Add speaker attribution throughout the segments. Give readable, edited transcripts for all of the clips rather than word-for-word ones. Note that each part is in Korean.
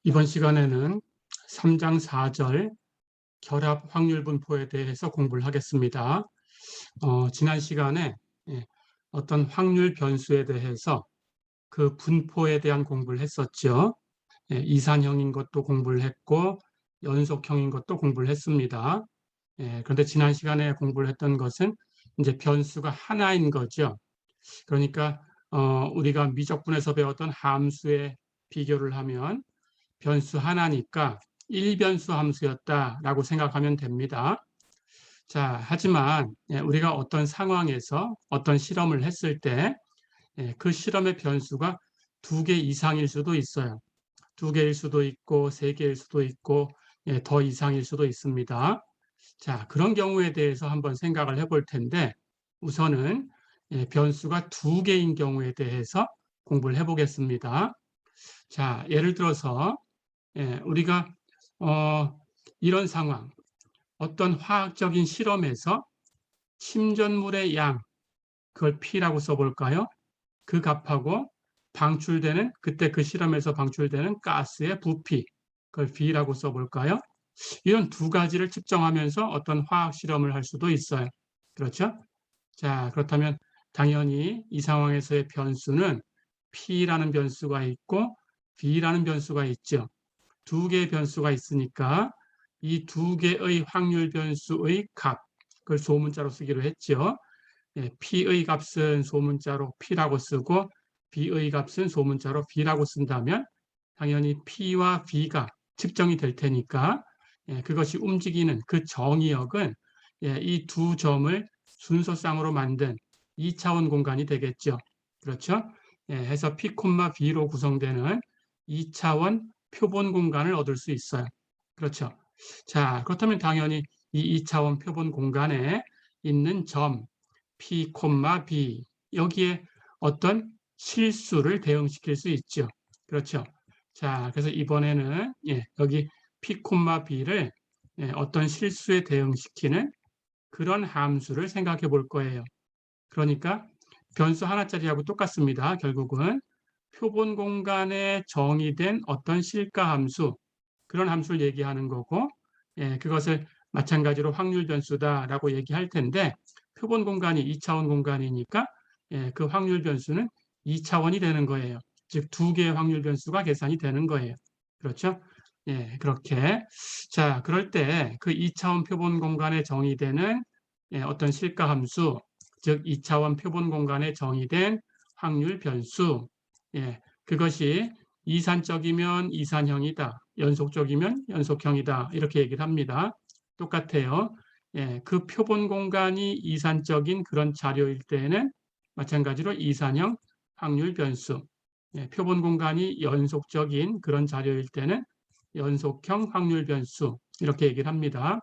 Speaker 1: 이번 시간에는 3장 4절 결합 확률 분포에 대해서 공부를 하겠습니다. 지난 시간에 어떤 확률 변수에 대해서 그 분포에 대한 공부를 했었죠. 이산형인 것도 공부를 했고 연속형인 것도 공부를 했습니다. 그런데 지난 시간에 공부를 했던 것은 이제 변수가 하나인 거죠. 그러니까 우리가 미적분에서 배웠던 함수에 비교를 하면 변수 하나니까 1변수 함수였다라고 생각하면 됩니다. 자, 하지만 우리가 어떤 상황에서 어떤 실험을 했을 때 그 실험의 변수가 2개 이상일 수도 있어요. 2개일 수도 있고 3개일 수도 있고 더 이상일 수도 있습니다. 자, 그런 경우에 대해서 한번 생각을 해볼 텐데 우선은 변수가 2개인 경우에 대해서 공부를 해보겠습니다. 자, 예를 들어서 우리가 이런 상황, 어떤 화학적인 실험에서 침전물의 양, 그걸 P라고 써볼까요? 그 값하고 방출되는, 그때 그 실험에서 방출되는 가스의 부피, 그걸 V라고 써볼까요? 이런 두 가지를 측정하면서 어떤 화학 실험을 할 수도 있어요. 그렇죠? 자, 그렇다면 당연히 이 상황에서의 변수는 P라는 변수가 있고 V라는 변수가 있죠. 2개의 변수가 있으니까 이 2개의 확률 변수의 값, 그걸 소문자로 쓰기로 했죠. P의 값은 소문자로 P라고 쓰고 V의 값은 소문자로 V라고 쓴다면 당연히 P와 V가 측정이 될 테니까 그것이 움직이는 그 정의역은 이 두 점을 순서쌍으로 만든 2차원 공간이 되겠죠. 그렇죠? 해서 P, V로 구성되는 2차원 표본 공간을 얻을 수 있어요. 그렇죠? 자, 그렇다면 당연히 이 2차원 표본 공간에 있는 점 P, B 여기에 어떤 실수를 대응시킬 수 있죠. 그렇죠? 자, 그래서 이번에는 여기 P, B를 어떤 실수에 대응시키는 그런 함수를 생각해 볼 거예요. 그러니까 변수 하나짜리하고 똑같습니다. 결국은 표본 공간에 정의된 어떤 실가 함수, 그런 함수를 얘기하는 거고 그것을 마찬가지로 확률 변수다라고 얘기할 텐데 표본 공간이 2차원 공간이니까 그 확률 변수는 2차원이 되는 거예요. 즉 2개의 확률 변수가 계산이 되는 거예요. 그렇죠? 그렇게. 자, 그럴 때 그 2차원 표본 공간에 정의되는 어떤 실가 함수, 즉 2차원 표본 공간에 정의된 확률 변수, 그것이 이산적이면 이산형이다, 연속적이면 연속형이다 이렇게 얘기를 합니다. 똑같아요. 그 표본 공간이 이산적인 그런 자료일 때에는 마찬가지로 이산형 확률 변수, 표본 공간이 연속적인 그런 자료일 때는 연속형 확률 변수 이렇게 얘기를 합니다.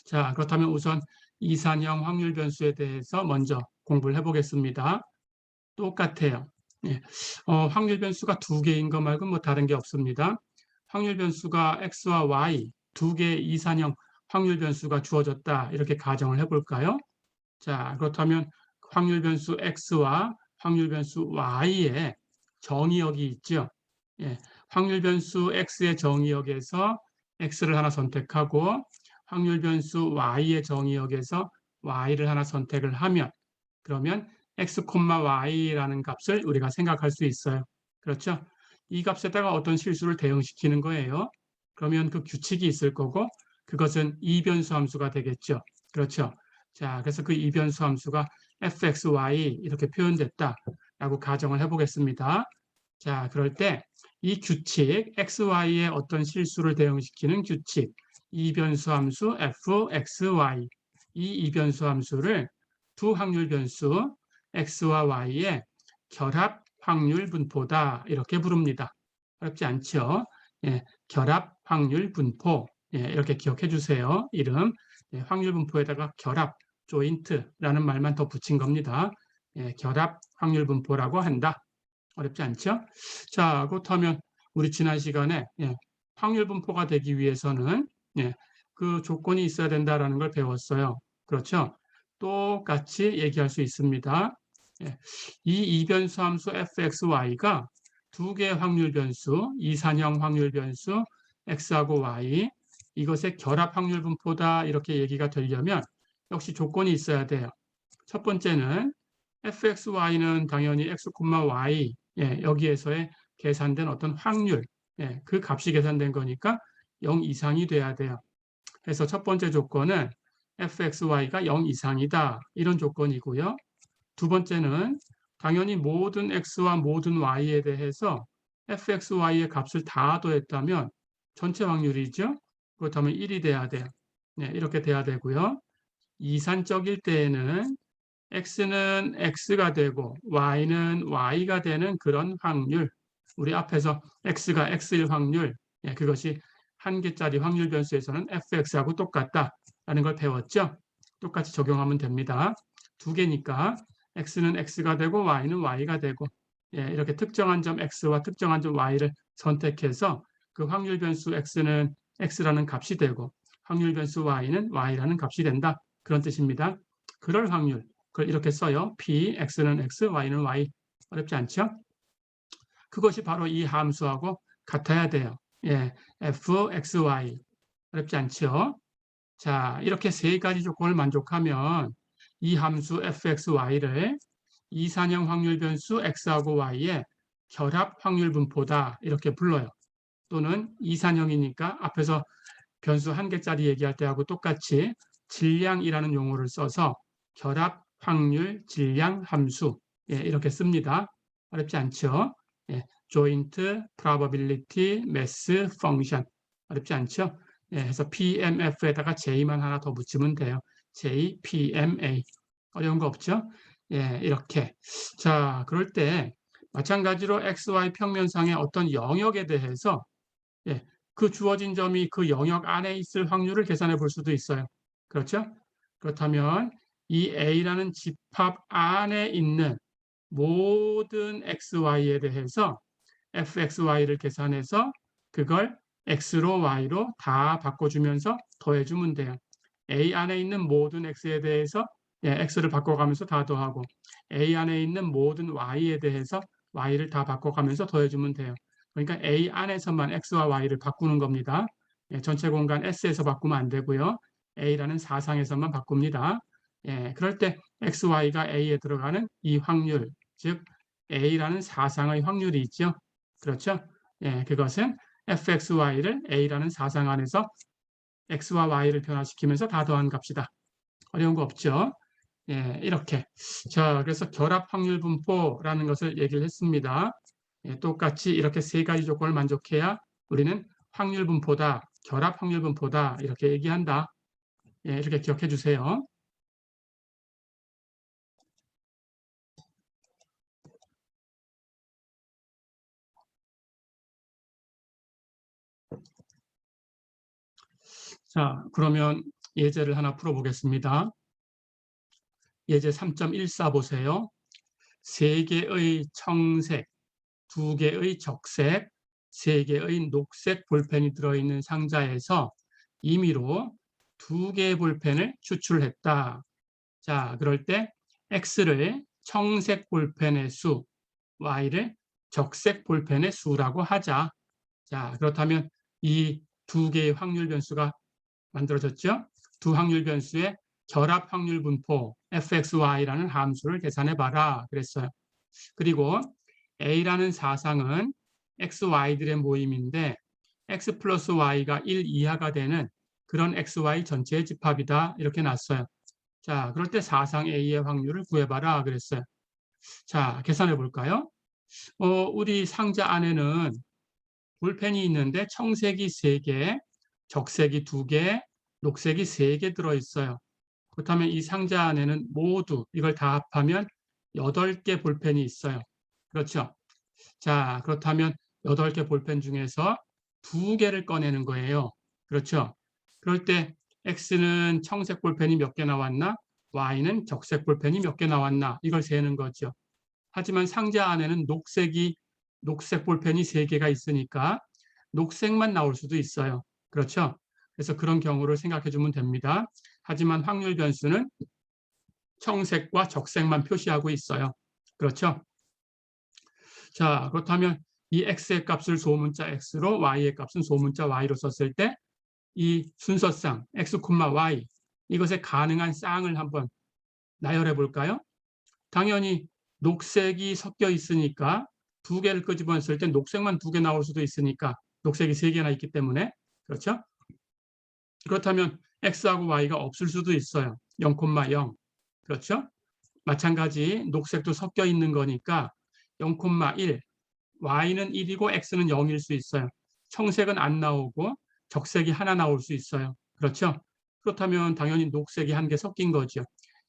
Speaker 1: 자, 그렇다면 우선 이산형 확률 변수에 대해서 먼저 공부를 해보겠습니다. 똑같아요. 확률 변수가 2개인 것 말고 뭐 다른 게 없습니다. 확률 변수가 x와 y 2개의 이산형 확률 변수가 주어졌다 이렇게 가정을 해볼까요? 자, 그렇다면 확률 변수 x와 확률 변수 y의 정의역이 있죠. 확률 변수 x의 정의역에서 x를 하나 선택하고 확률 변수 y의 정의역에서 y를 하나 선택을 하면 그러면 x, y라는 값을 우리가 생각할 수 있어요. 그렇죠? 이 값에다가 어떤 실수를 대응시키는 거예요. 그러면 그 규칙이 있을 거고 그것은 이변수 함수가 되겠죠. 그렇죠? 자, 그래서 그 이변수 함수가 fxy 이렇게 표현됐다라고 가정을 해보겠습니다. 자, 그럴 때 이 규칙, xy의 어떤 실수를 대응시키는 규칙, 이변수 함수 fxy, 이 이변수 함수를 두 확률 변수 x와 y의 결합 확률 분포다 이렇게 부릅니다. 어렵지 않죠? 결합 확률 분포 이렇게 기억해 주세요. 이름 확률 분포에다가 결합, 조인트라는 말만 더 붙인 겁니다. 결합 확률 분포라고 한다. 어렵지 않죠? 자, 그렇다면 우리 지난 시간에 확률 분포가 되기 위해서는 그 조건이 있어야 된다는 걸 배웠어요. 그렇죠? 똑같이 얘기할 수 있습니다. 이 이변수 함수 fxy가 두 개의 확률 변수, 이산형 확률 변수 x하고 y, 이것의 결합 확률 분포다 이렇게 얘기가 되려면 역시 조건이 있어야 돼요. 첫 번째는 fxy는 당연히 x, y 여기에서의 계산된 어떤 확률, 그 값이 계산된 거니까 0 이상이 돼야 돼요. 그래서 첫 번째 조건은 fxy가 0 이상이다 이런 조건이고요. 두 번째는 당연히 모든 x와 모든 y에 대해서 fxy의 값을 다 더했다면 전체 확률이죠. 그렇다면 1이 돼야 돼요. 이렇게 돼야 되고요. 이산적일 때에는 x는 x가 되고 y는 y가 되는 그런 확률, 우리 앞에서 x가 x일 확률, 그것이 한 개짜리 확률 변수에서는 fx하고 똑같다라는 걸 배웠죠. 똑같이 적용하면 됩니다. 두 개니까 x는 x가 되고 y는 y가 되고, 이렇게 특정한 점 x와 특정한 점 y를 선택해서 그 확률 변수 x는 x라는 값이 되고 확률 변수 y는 y라는 값이 된다. 그런 뜻입니다. 그럴 확률, 그걸 이렇게 써요. p, x는 x, y는 y. 어렵지 않죠? 그것이 바로 이 함수하고 같아야 돼요. f, x, y. 어렵지 않죠? 자, 이렇게 세 가지 조건을 만족하면 이 함수 fxy를 이산형 확률 변수 x하고 y의 결합 확률 분포다 이렇게 불러요. 또는 이산형이니까 앞에서 변수 한 개짜리 얘기할 때하고 똑같이 질량이라는 용어를 써서 결합 확률 질량 함수 이렇게 씁니다. 어렵지 않죠? joint probability mass function 어렵지 않죠? 그래서 PMF에다가 J만 하나 더 붙이면 돼요. J, PMA 어려운 거 없죠? 이렇게. 자, 그럴 때 마찬가지로 XY 평면상의 어떤 영역에 대해서 그 주어진 점이 그 영역 안에 있을 확률을 계산해 볼 수도 있어요. 그렇죠? 그렇다면 이 A라는 집합 안에 있는 모든 XY에 대해서 fxy를 계산해서 그걸 x로 y로 다 바꿔주면서 더해주면 돼요. A 안에 있는 모든 x에 대해서 x를 바꿔가면서 다 더하고 A 안에 있는 모든 y에 대해서 y를 다 바꿔가면서 더해주면 돼요. 그러니까 A 안에서만 x와 y를 바꾸는 겁니다. 전체 공간 S에서 바꾸면 안 되고요. A라는 사상에서만 바꿉니다. 그럴 때 x, y가 A에 들어가는 이 확률, 즉 A라는 사상의 확률이 있죠. 그렇죠? 그것은 fxy를 A라는 사상 안에서 x와 y를 변화시키면서 다 더한 값이다. 어려운 거 없죠? 이렇게. 자, 그래서 결합 확률 분포라는 것을 얘기를 했습니다. 똑같이 이렇게 세 가지 조건을 만족해야 우리는 확률 분포다, 결합 확률 분포다 이렇게 얘기한다. 이렇게 기억해 주세요. 자, 그러면 예제를 하나 풀어보겠습니다. 예제 3.14 보세요. 3개의 청색, 2개의 적색, 3개의 녹색 볼펜이 들어있는 상자에서 임의로 2개의 볼펜을 추출했다. 자, 그럴 때 X를 청색 볼펜의 수, Y를 적색 볼펜의 수라고 하자. 자, 그렇다면 이 두 개의 확률 변수가 만들어졌죠? 두 확률 변수의 결합 확률 분포 fxy라는 함수를 계산해 봐라 그랬어요. 그리고 A라는 사상은 XY들의 모임인데 X 플러스 Y가 1 이하가 되는 그런 XY 전체의 집합이다 이렇게 놨어요. 자, 그럴 때 사상 A의 확률을 구해봐라 그랬어요. 자, 계산해 볼까요? 우리 상자 안에는 볼펜이 있는데 청색이 3개, 적색이 2개, 녹색이 3개 들어있어요. 그렇다면 이 상자 안에는 모두 이걸 다 합하면 8개 볼펜이 있어요. 그렇죠? 자, 그렇다면 8개 볼펜 중에서 2개를 꺼내는 거예요. 그렇죠? 그럴 때 X는 청색 볼펜이 몇 개 나왔나? Y는 적색 볼펜이 몇 개 나왔나? 이걸 세는 거죠. 하지만 상자 안에는 녹색 볼펜이 3개가 있으니까 녹색만 나올 수도 있어요. 그렇죠? 그래서 그런 경우를 생각해 주면 됩니다. 하지만 확률 변수는 청색과 적색만 표시하고 있어요. 그렇죠? 자, 그렇다면 이 x의 값을 소문자 x로 y의 값은 소문자 y로 썼을 때 이 순서상 x, y 이것의 가능한 쌍을 한번 나열해 볼까요? 당연히 녹색이 섞여 있으니까 두 개를 끄집어냈을 때 녹색만 두 개 나올 수도 있으니까 녹색이 세 개나 있기 때문에 그렇죠? 그렇다면 x하고 y가 없을 수도 있어요. 0,0 그렇죠? 마찬가지 녹색도 섞여 있는 거니까 0,1 y는 1이고 x는 0일 수 있어요. 청색은 안 나오고 적색이 하나 나올 수 있어요. 그렇죠? 그렇다면 당연히 녹색이 한 개 섞인 거죠.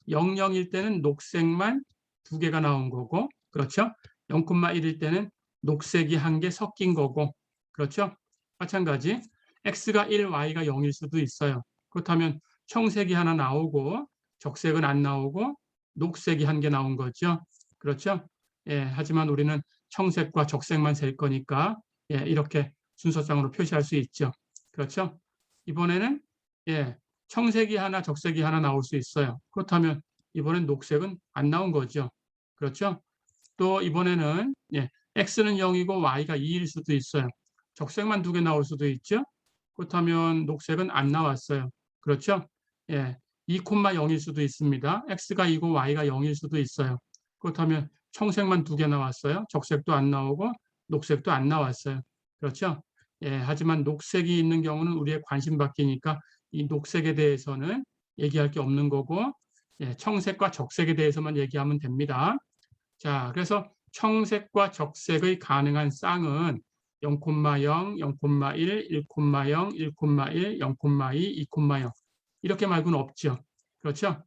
Speaker 1: 00일 때는 녹색만 두 개가 나온 거고 그렇죠? 0,1일 때는 녹색이 한 개 섞인 거고 그렇죠? 마찬가지 x가 1, y가 0일 수도 있어요. 그렇다면 청색이 하나 나오고 적색은 안 나오고 녹색이 한 개 나온 거죠. 그렇죠? 예, 하지만 우리는 청색과 적색만 셀 거니까 예, 이렇게 순서상으로 표시할 수 있죠. 그렇죠? 이번에는 예, 청색이 하나, 적색이 하나 나올 수 있어요. 그렇다면 이번엔 녹색은 안 나온 거죠. 그렇죠? 또 이번에는 예, x는 0이고 y가 2일 수도 있어요. 적색만 두 개 나올 수도 있죠. 그렇다면 녹색은 안 나왔어요. 그렇죠? 예, 2,0일 수도 있습니다. x가 2고 y가 0일 수도 있어요. 그렇다면 청색만 두 개 나왔어요. 적색도 안 나오고 녹색도 안 나왔어요. 그렇죠? 예, 하지만 녹색이 있는 경우는 우리의 관심 바뀌니까 이 녹색에 대해서는 얘기할 게 없는 거고 예, 청색과 적색에 대해서만 얘기하면 됩니다. 자, 그래서 청색과 적색의 가능한 쌍은 0,0, 0,1, 1,0, 1,1, 0,2, 2,0 이렇게 말고는 없죠. 그렇죠?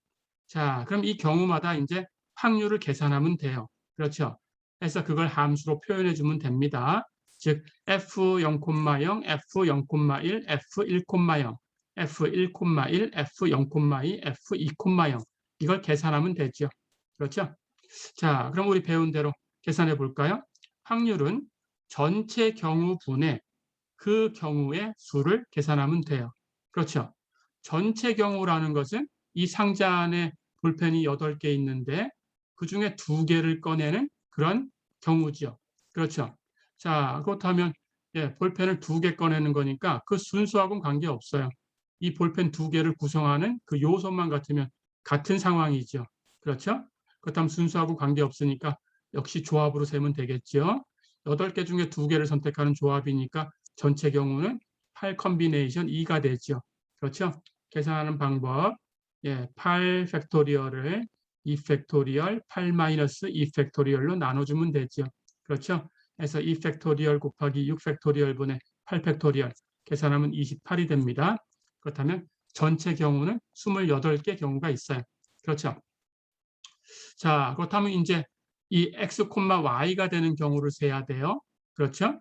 Speaker 1: 자, 그럼 이 경우마다 이제 확률을 계산하면 돼요. 그렇죠? 그래서 그걸 함수로 표현해 주면 됩니다. 즉 f0,0, f0,1, f1,0, f1,1, f0,2, f2,0 이걸 계산하면 되죠. 그렇죠? 자, 그럼 우리 배운 대로 계산해 볼까요? 확률은 전체 경우분의 그 경우의 수를 계산하면 돼요. 그렇죠? 전체 경우라는 것은 이 상자 안에 볼펜이 8개 있는데 그중에 2개를 꺼내는 그런 경우죠. 그렇죠? 자, 그렇다면 예, 볼펜을 2개 꺼내는 거니까 그 순수하고는 관계없어요. 이 볼펜 2개를 구성하는 그 요소만 같으면 같은 상황이죠. 그렇죠? 그렇다면 순수하고 관계없으니까 역시 조합으로 세면 되겠죠. 8개 중에 2개를 선택하는 조합이니까 전체 경우는 8 컨비네이션 2가 되죠. 그렇죠? 계산하는 방법. 예, 8 팩토리얼을 2 팩토리얼, 8 마이너스 2 팩토리얼로 나눠주면 되죠. 그렇죠? 그래서 2 팩토리얼 곱하기 6 팩토리얼분의 8 팩토리얼 계산하면 28이 됩니다. 그렇다면 전체 경우는 28개 경우가 있어요. 그렇죠? 자, 그렇다면 이제 이 x, y가 되는 경우를 세야 돼요. 그렇죠?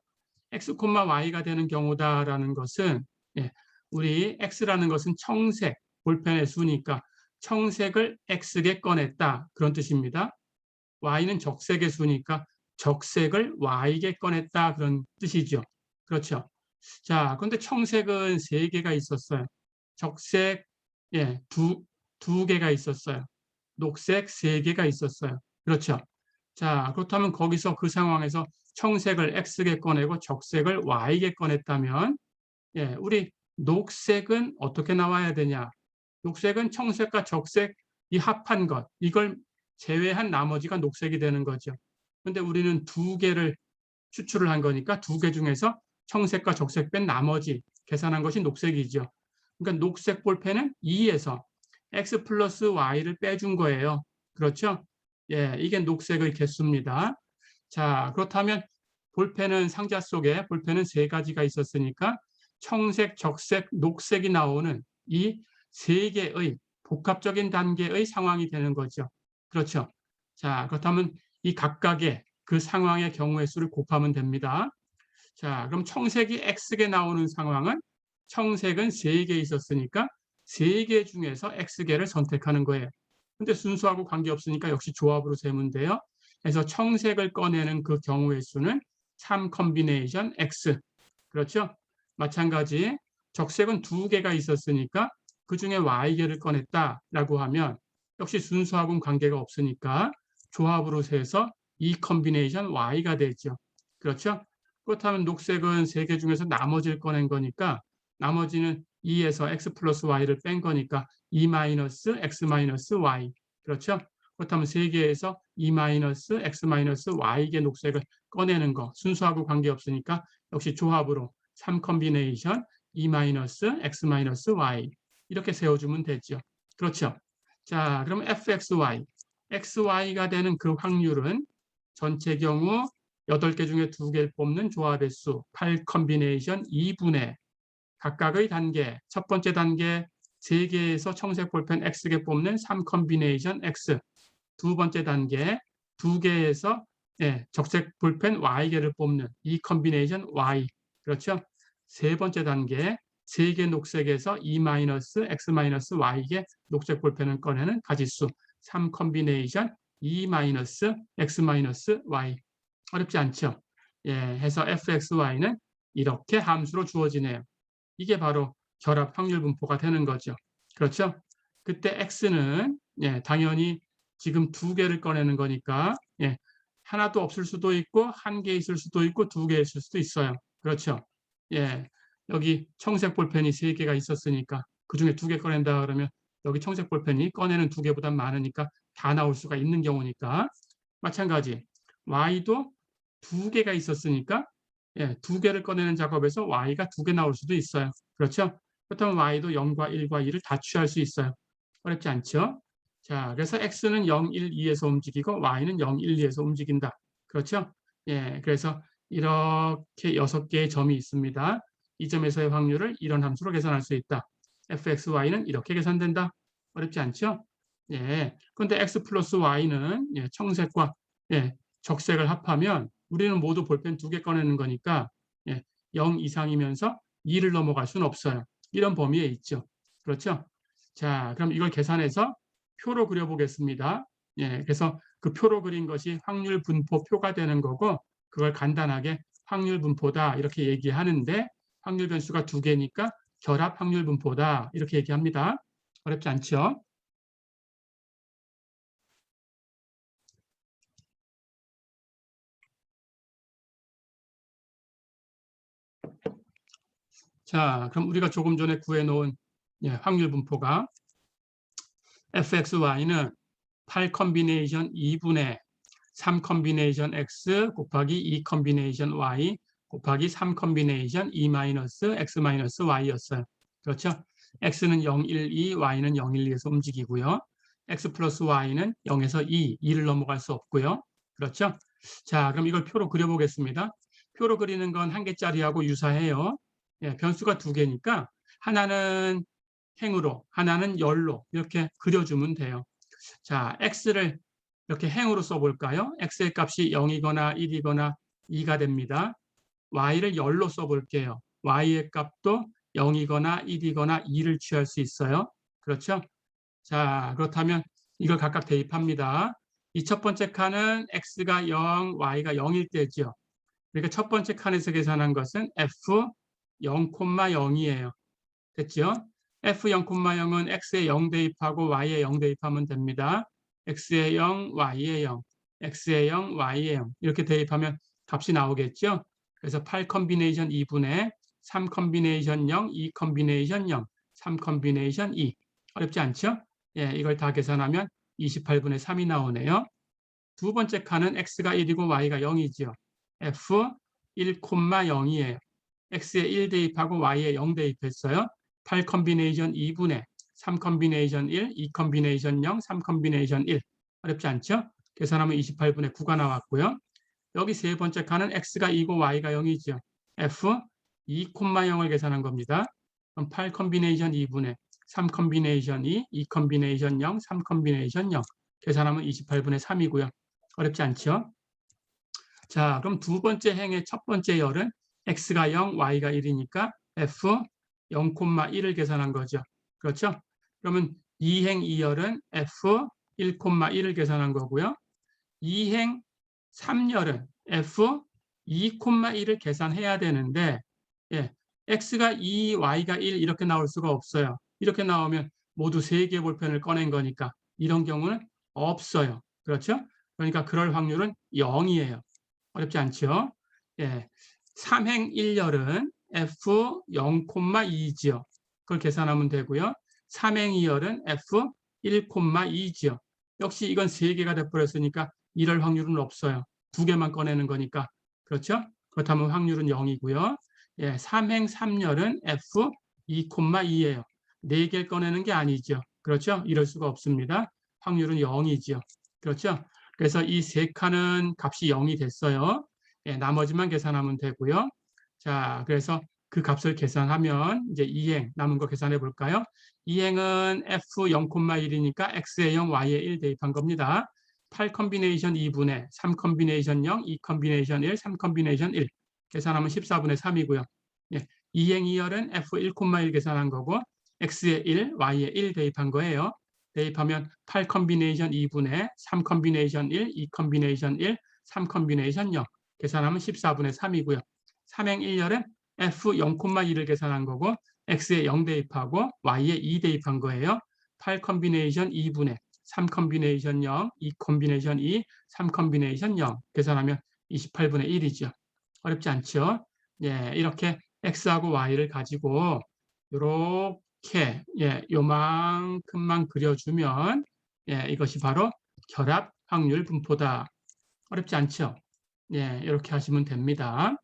Speaker 1: x, y가 되는 경우다라는 것은 예, 우리 x라는 것은 청색, 볼펜의 수니까 청색을 x에 꺼냈다 그런 뜻입니다. y는 적색의 수니까 적색을 y에 꺼냈다 그런 뜻이죠. 그렇죠? 자, 그런데 청색은 3개가 있었어요. 적색 예, 두 개가 있었어요. 녹색 3개가 있었어요. 그렇죠? 자, 그렇다면 거기서 그 상황에서 청색을 X에 꺼내고 적색을 Y에 꺼냈다면 예, 우리 녹색은 어떻게 나와야 되냐? 녹색은 청색과 적색 이 합한 것, 이걸 제외한 나머지가 녹색이 되는 거죠. 그런데 우리는 2개를 추출을 한 거니까 2개 중에서 청색과 적색 뺀 나머지 계산한 것이 녹색이죠. 그러니까 녹색 볼펜은 2에서 x 플러스 y를 빼준 거예요. 그렇죠? 예, 이게 녹색의 개수입니다. 자, 그렇다면 볼펜은 상자 속에 볼펜은 3가지가 있었으니까 청색, 적색, 녹색이 나오는 이 3개의 복합적인 단계의 상황이 되는 거죠. 그렇죠? 자, 그렇다면 이 각각의 그 상황의 경우의 수를 곱하면 됩니다. 자, 그럼 청색이 X개 나오는 상황은 청색은 3개 있었으니까 3개 중에서 X개를 선택하는 거예요. 근데 순수하고 관계없으니까 역시 조합으로 세면 돼요. 그래서 청색을 꺼내는 그 경우의 수는 3 컨비네이션 X. 그렇죠? 마찬가지 적색은 2개가 있었으니까 그 중에 Y개를 꺼냈다라고 하면 역시 순수하고는 관계가 없으니까 조합으로 세서 2 컨비네이션 Y가 되죠. 그렇죠? 그렇다면 녹색은 3개 중에서 나머지를 꺼낸 거니까 나머지는 2에서 x 플러스 y를 뺀 거니까 2 마이너스 x 마이너스 y. 그렇죠? 그렇다면 3개에서 2 마이너스 x 마이너스 y의 녹색을 꺼내는 거 순수하고 관계없으니까 역시 조합으로 3 컨비네이션 2 마이너스 x 마이너스 y 이렇게 세워주면 되죠. 그렇죠? 자, 그럼 fxy, xy가 되는 그 확률은 전체 경우 8개 중에 2개를 뽑는 조합의 수 8 컨비네이션 2분의 각각의 단계, 첫 번째 단계 3개에서 청색 볼펜 X개 뽑는 3 컨비네이션 X, 두 번째 단계 2개에서 적색 볼펜 Y개를 뽑는 2 컨비네이션 Y, 그렇죠? 세 번째 단계 3개 녹색에서 2-X-Y개 녹색 볼펜을 꺼내는 가지수 3 컨비네이션 2-X-Y. 어렵지 않죠? 해서 fxy는 이렇게 함수로 주어지네요. 이게 바로 결합 확률 분포가 되는 거죠. 그렇죠? 그때 x는 당연히 지금 2개를 꺼내는 거니까 하나도 없을 수도 있고 1개 있을 수도 있고 2개 있을 수도 있어요. 그렇죠? 여기 청색 볼펜이 3개가 있었으니까 그중에 2개 꺼낸다 그러면 여기 청색 볼펜이 꺼내는 2개보다 많으니까 다 나올 수가 있는 경우니까 마찬가지 y도 2개가 있었으니까 2개를 꺼내는 작업에서 y가 2개 나올 수도 있어요. 그렇죠? 그렇다면 y도 0과 1과 2를 다 취할 수 있어요. 어렵지 않죠? 자, 그래서 x는 0, 1, 2에서 움직이고 y는 0, 1, 2에서 움직인다. 그렇죠? 그래서 이렇게 6개의 점이 있습니다. 이 점에서의 확률을 이런 함수로 계산할 수 있다. fxy는 이렇게 계산된다. 어렵지 않죠? 그런데 x 플러스 y는 청색과 적색을 합하면 우리는 모두 볼펜 2개 꺼내는 거니까 0 이상이면서 2를 넘어갈 수는 없어요. 이런 범위에 있죠. 그렇죠? 자, 그럼 이걸 계산해서 표로 그려보겠습니다. 그래서 그 표로 그린 것이 확률 분포 표가 되는 거고 그걸 간단하게 확률 분포다 이렇게 얘기하는데 확률 변수가 2개니까 결합 확률 분포다 이렇게 얘기합니다. 어렵지 않죠? 자, 그럼 우리가 조금 전에 구해놓은 확률 분포가 fxy는 8 컨비네이션 2분의 3 컨비네이션 x 곱하기 2 컨비네이션 y 곱하기 3 컨비네이션 2 마이너스 x 마이너스 y였어요. 그렇죠? x는 0, 1, 2, y는 0, 1, 2에서 움직이고요. x 플러스 y는 0에서 2를 넘어갈 수 없고요. 그렇죠? 자, 그럼 이걸 표로 그려보겠습니다. 표로 그리는 건 1개짜리하고 유사해요. 변수가 2개니까 하나는 행으로, 하나는 열로 이렇게 그려주면 돼요. 자, x를 이렇게 행으로 써볼까요? x의 값이 0이거나 1이거나 2가 됩니다. y를 열로 써볼게요. y의 값도 0이거나 1이거나 2를 취할 수 있어요. 그렇죠? 자, 그렇다면 이걸 각각 대입합니다. 이 첫 번째 칸은 x가 0, y가 0일 때죠. 그러니까 첫 번째 칸에서 계산한 것은 f 0,0이에요. 됐죠? f0,0은 x에 0 대입하고 y에 0 대입하면 됩니다. x에 0, y에 0, x에 0, y에 0 이렇게 대입하면 값이 나오겠죠? 그래서 8 컨비네이션 2분의 3 컨비네이션 0, 2 컨비네이션 0, 3 컨비네이션 2 어렵지 않죠? 이걸 다 계산하면 28분의 3이 나오네요. 두 번째 칸은 x가 1이고 y가 0이죠. f 1,0이에요. x에 1 대입하고 y에 0 대입했어요. 8 컨비네이션 2분의 3 컨비네이션 1, 2 컨비네이션 0, 3 컨비네이션 1 어렵지 않죠? 계산하면 28분의 9가 나왔고요. 여기 세 번째 칸은 x가 2고 y가 0이죠. f 2,0을 계산한 겁니다. 그럼 8 컨비네이션 2분의 3 컨비네이션 2, 2 컨비네이션 0, 3 컨비네이션 0 계산하면 28분의 3이고요. 어렵지 않죠? 자, 그럼 두 번째 행의 첫 번째 열은 x가 0, y가 1이니까 f 0,1을 계산한 거죠. 그렇죠? 그러면 2행 2열은 f 1,1을 계산한 거고요. 2행 3열은 f 2,1을 계산해야 되는데 x가 2, y가 1 이렇게 나올 수가 없어요. 이렇게 나오면 모두 3개 볼펜을 꺼낸 거니까 이런 경우는 없어요. 그렇죠? 그러니까 그럴 확률은 0이에요. 어렵지 않죠? 삼행 1열은 F 0,2지요. 그걸 계산하면 되고요. 삼행 2열은 F 1,2지요. 역시 이건 3개가 돼버렸으니까 이럴 확률은 없어요. 2개만 꺼내는 거니까. 그렇죠? 그렇다면 확률은 0이고요. 예, 삼행 3열은 F 2,2예요. 4개를 꺼내는 게 아니죠. 그렇죠? 이럴 수가 없습니다. 확률은 0이죠. 그렇죠? 그래서 이 3칸은 값이 0이 됐어요. 예, 나머지만 계산하면 되고요. 자, 그래서 그 값을 계산하면 이제 2행 남은 거 계산해 볼까요? 2행은 F 0,1이니까 X에 0, Y에 1 대입한 겁니다. 8 컨비네이션 2분의 3 컨비네이션 0, 2 컨비네이션 1, 3 컨비네이션 1 계산하면 14분의 3이고요. 예, 2행 2열은 F 1,1 계산한 거고 X에 1, Y에 1 대입한 거예요. 대입하면 8 컨비네이션 2분의 3 컨비네이션 1, 2 컨비네이션 1, 3 컨비네이션 0 계산하면 14분의 3이고요. 3행 1열은 F 0,2를 계산한 거고 X에 0 대입하고 Y에 2 대입한 거예요. 8 컨비네이션 2분의 3 컨비네이션 0, 2 컨비네이션 2, 3 컨비네이션 0 계산하면 28분의 1이죠. 어렵지 않죠? 예, 이렇게 X하고 Y를 가지고 이렇게 요만큼만 그려주면 이것이 바로 결합 확률 분포다. 어렵지 않죠? 예, 이렇게 하시면 됩니다.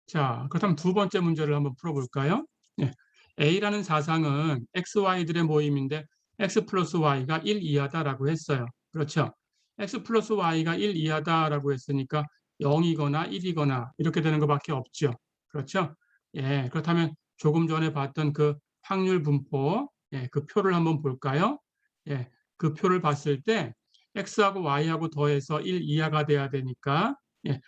Speaker 1: 자, 그렇다면 두 번째 문제를 한번 풀어볼까요? 예, A라는 사상은 X, Y들의 모임인데 X 플러스 Y가 1 이하다라고 했어요. 그렇죠? X 플러스 Y가 1 이하다라고 했으니까 0이거나 1이거나 이렇게 되는 것밖에 없죠. 그렇죠? 예, 그렇다면 조금 전에 봤던 그 확률 분포, 그 표를 한번 볼까요? 예, 그 표를 봤을 때 X하고 Y하고 더해서 1 이하가 돼야 되니까 예,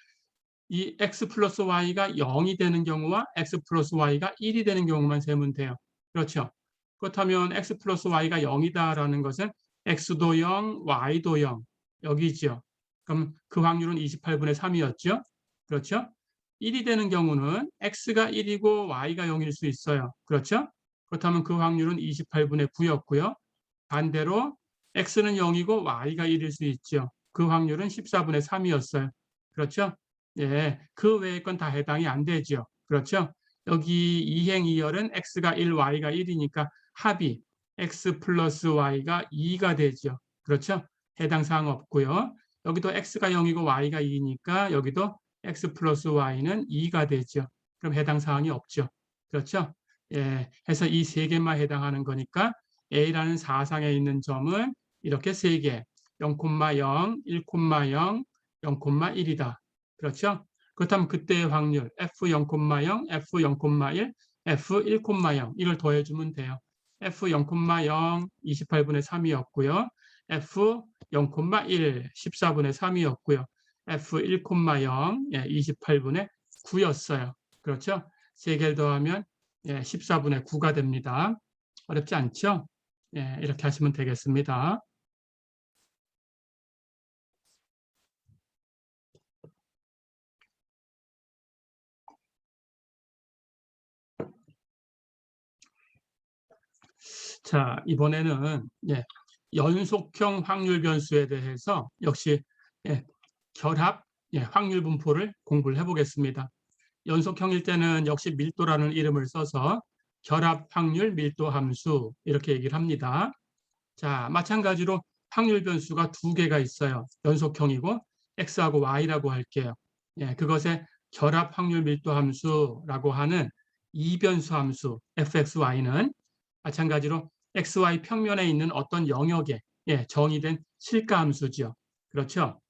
Speaker 1: 이 x 플러스 y가 0이 되는 경우와 x 플러스 y가 1이 되는 경우만 세면 돼요. 그렇죠? 그렇다면 x 플러스 y가 0이다라는 것은 x도 0, y도 0 여기죠. 그럼 그 확률은 28분의 3이었죠. 그렇죠? 1이 되는 경우는 x가 1이고 y가 0일 수 있어요. 그렇죠? 그렇다면 그 확률은 28분의 9였고요. 반대로 x는 0이고 y가 1일 수 있죠. 그 확률은 14분의 3이었어요. 그렇죠? 예, 그 외의 건 다 해당이 안 되죠. 그렇죠? 여기 2행 2열은 x가 1, y가 1이니까 합이 x 플러스 y가 2가 되죠. 그렇죠? 해당 사항 없고요. 여기도 x가 0이고 y가 2니까 여기도 x 플러스 y는 2가 되죠. 그럼 해당 사항이 없죠. 그렇죠? 예, 해서 이 세 개만 해당하는 거니까 A라는 사상에 있는 점은 이렇게 세 개, 0,0, 1,0, 0,1이다. 그렇죠? 그렇다면 그때의 확률 F0,0, F0,1, F1,0 이걸 더해주면 돼요. F0,0 28분의 3이었고요. F0,1 14분의 3이었고요. F1,0 28분의 9였어요. 그렇죠? 세 개를 더하면 14분의 9가 됩니다. 어렵지 않죠? 이렇게 하시면 되겠습니다. 자, 이번에는 연속형 확률 변수에 대해서 역시 결합 확률 분포를 공부를 해보겠습니다. 연속형일 때는 역시 밀도라는 이름을 써서 결합 확률 밀도 함수 이렇게 얘기를 합니다. 자, 마찬가지로 확률 변수가 2개가 있어요. 연속형이고 x하고 y라고 할게요. 그것의 결합 확률 밀도 함수라고 하는 이변수 함수 fxy는 마찬가지로 xy 평면에 있는 어떤 영역에 정의된 실가 함수죠. 그렇죠?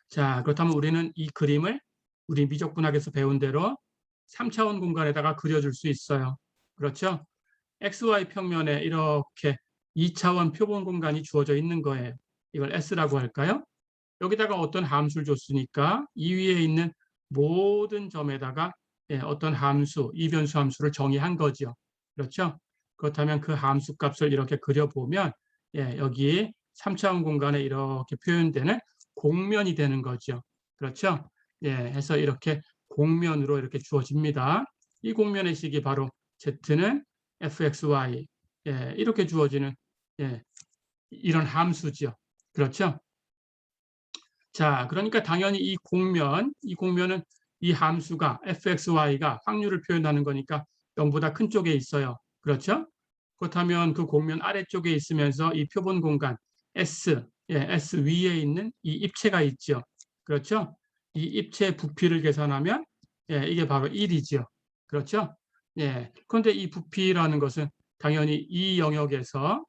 Speaker 1: 자, 그렇다면 우리는 이 그림을 우리 미적분학에서 배운 대로 3차원 공간에다가 그려줄 수 있어요. 그렇죠? XY 평면에 이렇게 2차원 표본 공간이 주어져 있는 거예요. 이걸 S라고 할까요? 여기다가 어떤 함수를 줬으니까 이 위에 있는 모든 점에다가 어떤 함수, 이변수 함수를 정의한 거죠. 그렇죠? 그렇다면 그 함수 값을 이렇게 그려보면 여기 3차원 공간에 이렇게 표현되는 공면이 되는 거죠. 그렇죠? 해서 이렇게 공면으로 이렇게 주어집니다. 이 공면의 식이 바로 Z는 fxy 이렇게 주어지는 이런 함수죠. 그렇죠? 자, 그러니까 당연히 이 공면은 이 함수가 fxy가 확률을 표현하는 거니까 0보다 큰 쪽에 있어요. 그렇죠? 그렇다면 그 공면 아래쪽에 있으면서 이 표본 공간 S, S 위에 있는 이 입체가 있죠. 그렇죠? 이 입체 부피를 계산하면 이게 바로 1이죠. 그렇죠? 그런데 이 부피라는 것은 당연히 이 영역에서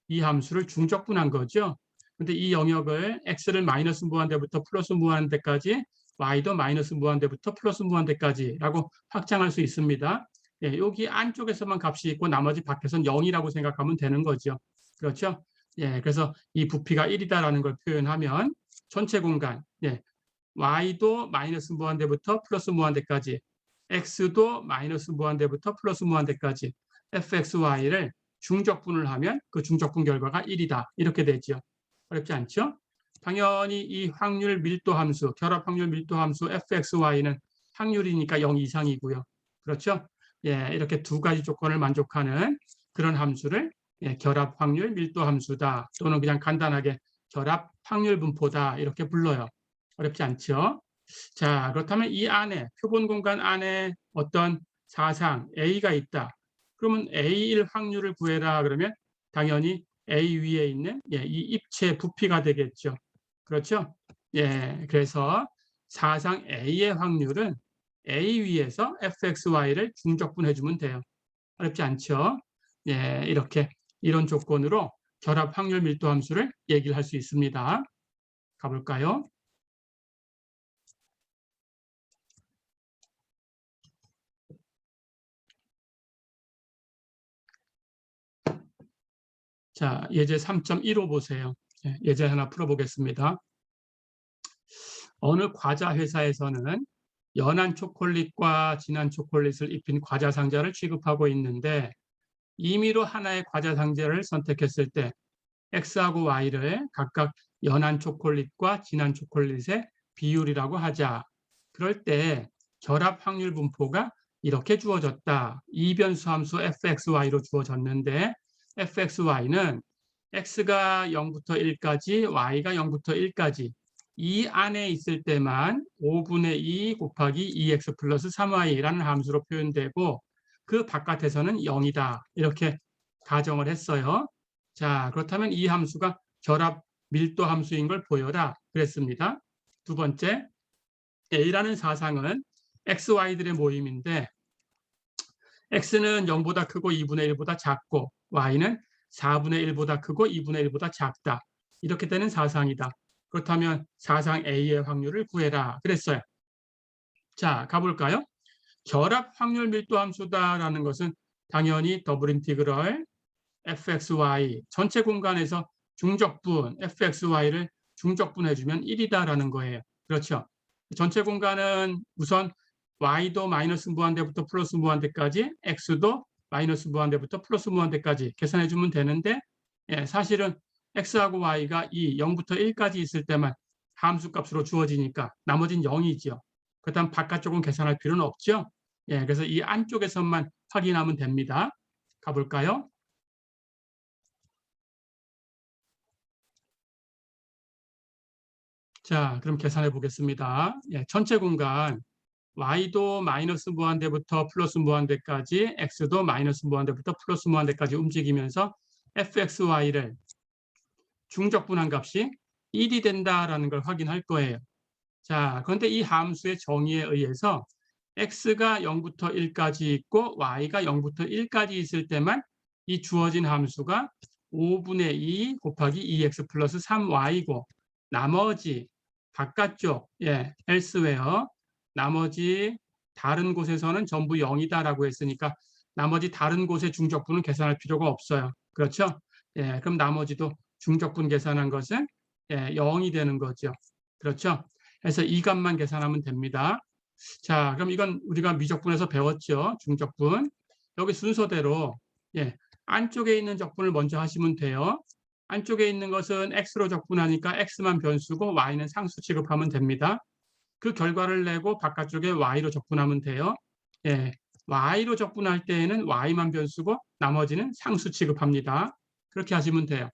Speaker 1: 이 함수를 중적분한 거죠. 근데 이 영역을 x를 마이너스 무한대부터 플러스 무한대까지, y도 마이너스 무한대부터 플러스 무한대까지라고 확장할 수 있습니다. 여기 안쪽에서만 값이 있고 나머지 밖에서는 0이라고 생각하면 되는 거죠. 그렇죠? 그래서 이 부피가 1이다라는 걸 표현하면 전체 공간, y도 마이너스 무한대부터 플러스 무한대까지, x도 마이너스 무한대부터 플러스 무한대까지 fxy를 중적분을 하면 그 중적분 결과가 1이다. 이렇게 되죠. 어렵지 않죠? 당연히 이 확률 밀도 함수, 결합 확률 밀도 함수 fxy는 확률이니까 0 이상이고요. 그렇죠? 이렇게 두 가지 조건을 만족하는 그런 함수를 결합 확률 밀도 함수다. 또는 그냥 간단하게 결합 확률 분포다. 이렇게 불러요. 어렵지 않죠? 자, 그렇다면 이 안에, 표본 공간 안에 어떤 사상 A가 있다. 그러면 A1 확률을 구해라. 그러면 당연히 A 위에 있는 이 입체 부피가 되겠죠. 그렇죠? 그래서 사상 A의 확률은 A 위에서 fxy를 중적분해주면 돼요. 어렵지 않죠? 이렇게 이런 조건으로 결합 확률 밀도 함수를 얘기를 할 수 있습니다. 가볼까요? 자, 예제 3.15 보세요. 예제 하나 풀어보겠습니다. 어느 과자 회사에서는 연한 초콜릿과 진한 초콜릿을 입힌 과자 상자를 취급하고 있는데 임의로 하나의 과자 상자를 선택했을 때 X하고 Y를 각각 연한 초콜릿과 진한 초콜릿의 비율이라고 하자. 그럴 때 결합 확률 분포가 이렇게 주어졌다. 이변수 함수 fxy로 주어졌는데 fxy는 x가 0부터 1까지, y가 0부터 1까지 이 안에 있을 때만 5분의 2 곱하기 2x 플러스 3y라는 함수로 표현되고 그 바깥에서는 0이다. 이렇게 가정을 했어요. 자, 그렇다면 이 함수가 결합 밀도 함수인 걸 보여라 그랬습니다. 두 번째, A라는 사상은 XY들의 모임인데 X는 0보다 크고 2분의 1보다 작고 Y는 4분의 1보다 크고 2분의 1보다 작다. 이렇게 되는 사상이다. 그렇다면 사상 A의 확률을 구해라 그랬어요. 자, 가볼까요? 결합 확률 밀도 함수다라는 것은 당연히 더블 인티그럴 fxy 전체 공간에서 중적분 fxy를 중적분해주면 1이다라는 거예요. 그렇죠? 전체 공간은 우선 y도 마이너스 무한대부터 플러스 무한대까지 x도 마이너스 무한대부터 플러스 무한대까지 계산해주면 되는데 사실은 x하고 y가 이 0부터 1까지 있을 때만 함수값으로 주어지니까 나머지는 0이죠. 그렇다면 바깥쪽은 계산할 필요는 없죠. 그래서 이 안쪽에서만 확인하면 됩니다. 가볼까요? 자, 그럼 계산해 보겠습니다. 전체 공간 y도 마이너스 무한대부터 플러스 무한대까지, x도 마이너스 무한대부터 플러스 무한대까지 움직이면서 fxy를 중적분한 값이 1이 된다라는 걸 확인할 거예요. 자, 그런데 이 함수의 정의에 의해서 x가 0부터 1까지 있고 y가 0부터 1까지 있을 때만 이 주어진 함수가 5분의 2 곱하기 2x 플러스 3y고 나머지 바깥쪽, elsewhere, 나머지 다른 곳에서는 전부 0이다라고 했으니까 나머지 다른 곳의 중적분은 계산할 필요가 없어요. 그렇죠? 그럼 나머지도 중적분 계산한 것은 0이 되는 거죠. 그렇죠? 그래서 이 값만 계산하면 됩니다. 자, 그럼 이건 우리가 미적분에서 배웠죠. 중적분. 여기 순서대로 안쪽에 있는 적분을 먼저 하시면 돼요. 안쪽에 있는 것은 x로 적분하니까 x만 변수고 y는 상수 취급하면 됩니다. 그 결과를 내고 바깥쪽에 y로 적분하면 돼요. y로 적분할 때에는 y만 변수고 나머지는 상수 취급합니다. 그렇게 하시면 돼요.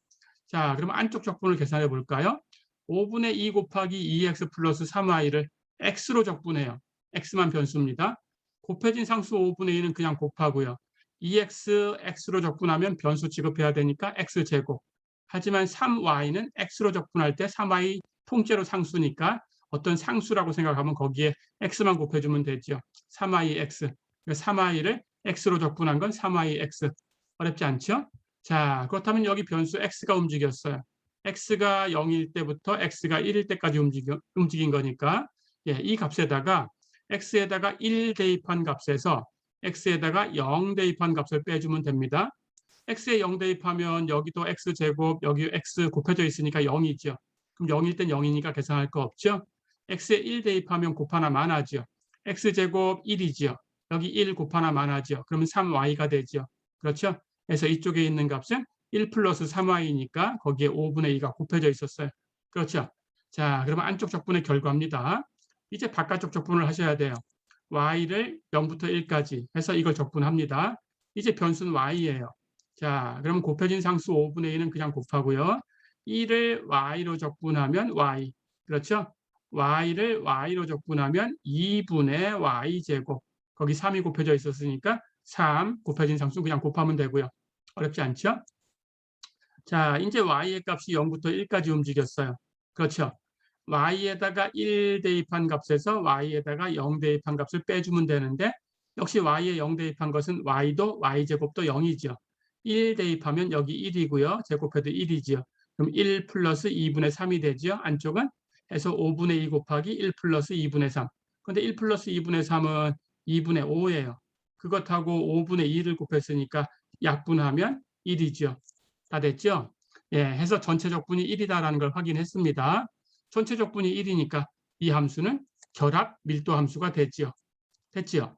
Speaker 1: 자, 그럼 안쪽 적분을 계산해 볼까요? 5분의 2 곱하기 2x 플러스 3y를 x로 적분해요. x만 변수입니다. 곱해진 상수 5분의 2는 그냥 곱하고요. 2x, x로 적분하면 변수 취급해야 되니까 x제곱. 하지만 3y는 x로 적분할 때 3y 통째로 상수니까 어떤 상수라고 생각하면 거기에 x만 곱해주면 되죠. 3yx. 3y를 x로 적분한 건 3yx. 어렵지 않죠? 자, 그렇다면 여기 변수 x가 움직였어요. x가 0일 때부터 x가 1일 때까지 움직인 거니까 예, 이 값에다가 x에다가 1 대입한 값에서 x에다가 0 대입한 값을 빼주면 됩니다. x에 0 대입하면 여기도 x제곱, 여기 x 곱해져 있으니까 0이죠. 그럼 0일 땐 0이니까 계산할 거 없죠. x에 1 대입하면 곱하나 마나죠. x제곱 1이죠. 여기 1 곱하나 마나죠. 그러면 3y가 되죠. 그렇죠? 그래서 이쪽에 있는 값은 1 플러스 3y니까 거기에 5분의 2가 곱해져 있었어요. 그렇죠? 자, 그러면 안쪽 적분의 결과입니다. 이제 바깥쪽 적분을 하셔야 돼요. y를 0부터 1까지 해서 이걸 적분합니다. 이제 변수는 y예요. 자, 그럼 곱해진 상수 5분의 2는 그냥 곱하고요. 1을 y로 적분하면 y. 그렇죠? y를 y로 적분하면 2분의 y제곱. 거기 3이 곱해져 있었으니까 3 곱해진 상수 그냥 곱하면 되고요. 어렵지 않죠? 자, 이제 y의 값이 0부터 1까지 움직였어요. 그렇죠? y에다가 1 대입한 값에서 y에다가 0 대입한 값을 빼주면 되는데 역시 y에 0 대입한 것은 y도 y제곱도 0이죠. 1 대입하면 여기 1이고요. 제곱해도 1이죠. 그럼 1 플러스 2분의 3이 되죠. 안쪽은 해서 5분의 2 곱하기 1 플러스 2분의 3. 근데 1 플러스 2분의 3은 2분의 5예요. 그것하고 5분의 2를 곱했으니까 약분하면 1이죠. 다 됐죠? 예, 해서 전체 적분이 1이다라는 걸 확인했습니다. 전체 적분이 1이니까 이 함수는 결합 밀도 함수가 됐죠. 됐죠?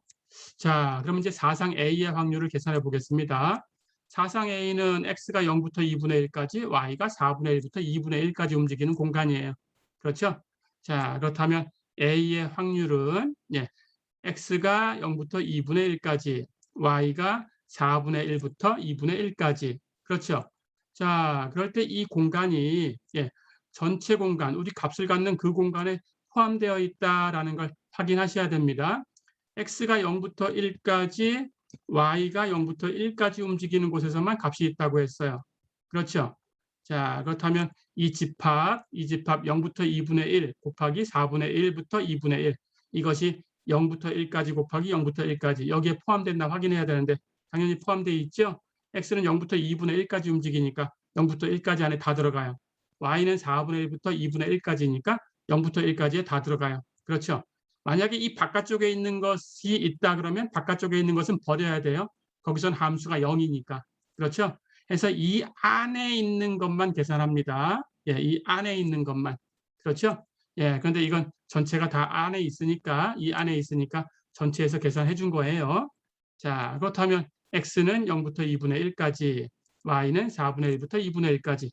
Speaker 1: 자, 그럼 이제 사상 A의 확률을 계산해 보겠습니다. 사상 A는 X가 0부터 2분의 1까지, Y가 4분의 1부터 2분의 1까지 움직이는 공간이에요. 그렇죠? 자, 그렇다면 A의 확률은 예, X가 0부터 2분의 1까지, Y가 4분의 1부터 2분의 1까지. 그렇죠? 자, 그럴 때 이 공간이 예, 전체 공간, 우리 값을 갖는 그 공간에 포함되어 있다라는 걸 확인하셔야 됩니다. x가 0부터 1까지, y가 0부터 1까지 움직이는 곳에서만 값이 있다고 했어요. 그렇죠? 자, 그렇다면 이 집합 0부터 2분의 1 곱하기 4분의 1부터 2분의 1 이것이 0부터 1까지 곱하기 0부터 1까지 여기에 포함된다 확인해야 되는데 당연히 포함되어 있죠? x는 0부터 2분의 1까지 움직이니까 0부터 1까지 안에 다 들어가요. y는 4분의 1부터 2분의 1까지니까 0부터 1까지에 다 들어가요. 그렇죠? 만약에 이 바깥쪽에 있는 것이 있다 그러면 바깥쪽에 있는 것은 버려야 돼요. 거기선 함수가 0이니까. 그렇죠? 해서 이 안에 있는 것만 계산합니다. 예, 이 안에 있는 것만. 그렇죠? 예, 그런데 이건 전체가 다 안에 있으니까 이 안에 있으니까 전체에서 계산해 준 거예요. 자, 그렇다면 x는 0부터 2분의 1까지, y는 4분의 1부터 2분의 1까지.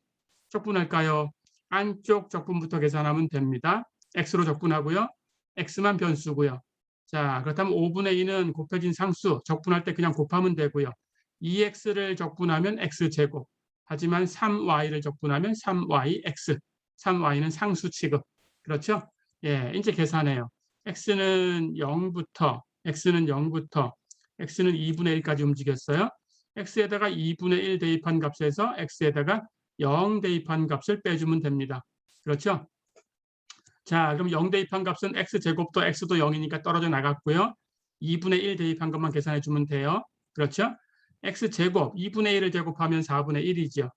Speaker 1: 적분할까요? 안쪽 적분부터 계산하면 됩니다. x로 적분하고요. x만 변수고요. 자, 그렇다면 5분의 2는 곱해진 상수, 적분할 때 그냥 곱하면 되고요. 2x를 적분하면 x제곱. 하지만 3y를 적분하면 3yx. 3y는 상수 취급. 그렇죠? 예, 이제 계산해요. x는 0부터, x는 2분의 1까지 움직였어요. x에다가 2분의 1 대입한 값에서 x에다가 0 대입한 값을 빼주면 됩니다. 그렇죠? 자, 그럼 0 대입한 값은 x제곱도 x도 0이니까 떨어져 나갔고요. 2분의 1 대입한 것만 계산해 주면 돼요. 그렇죠? x제곱, 2분의 1을 제곱하면 4분의 1이죠.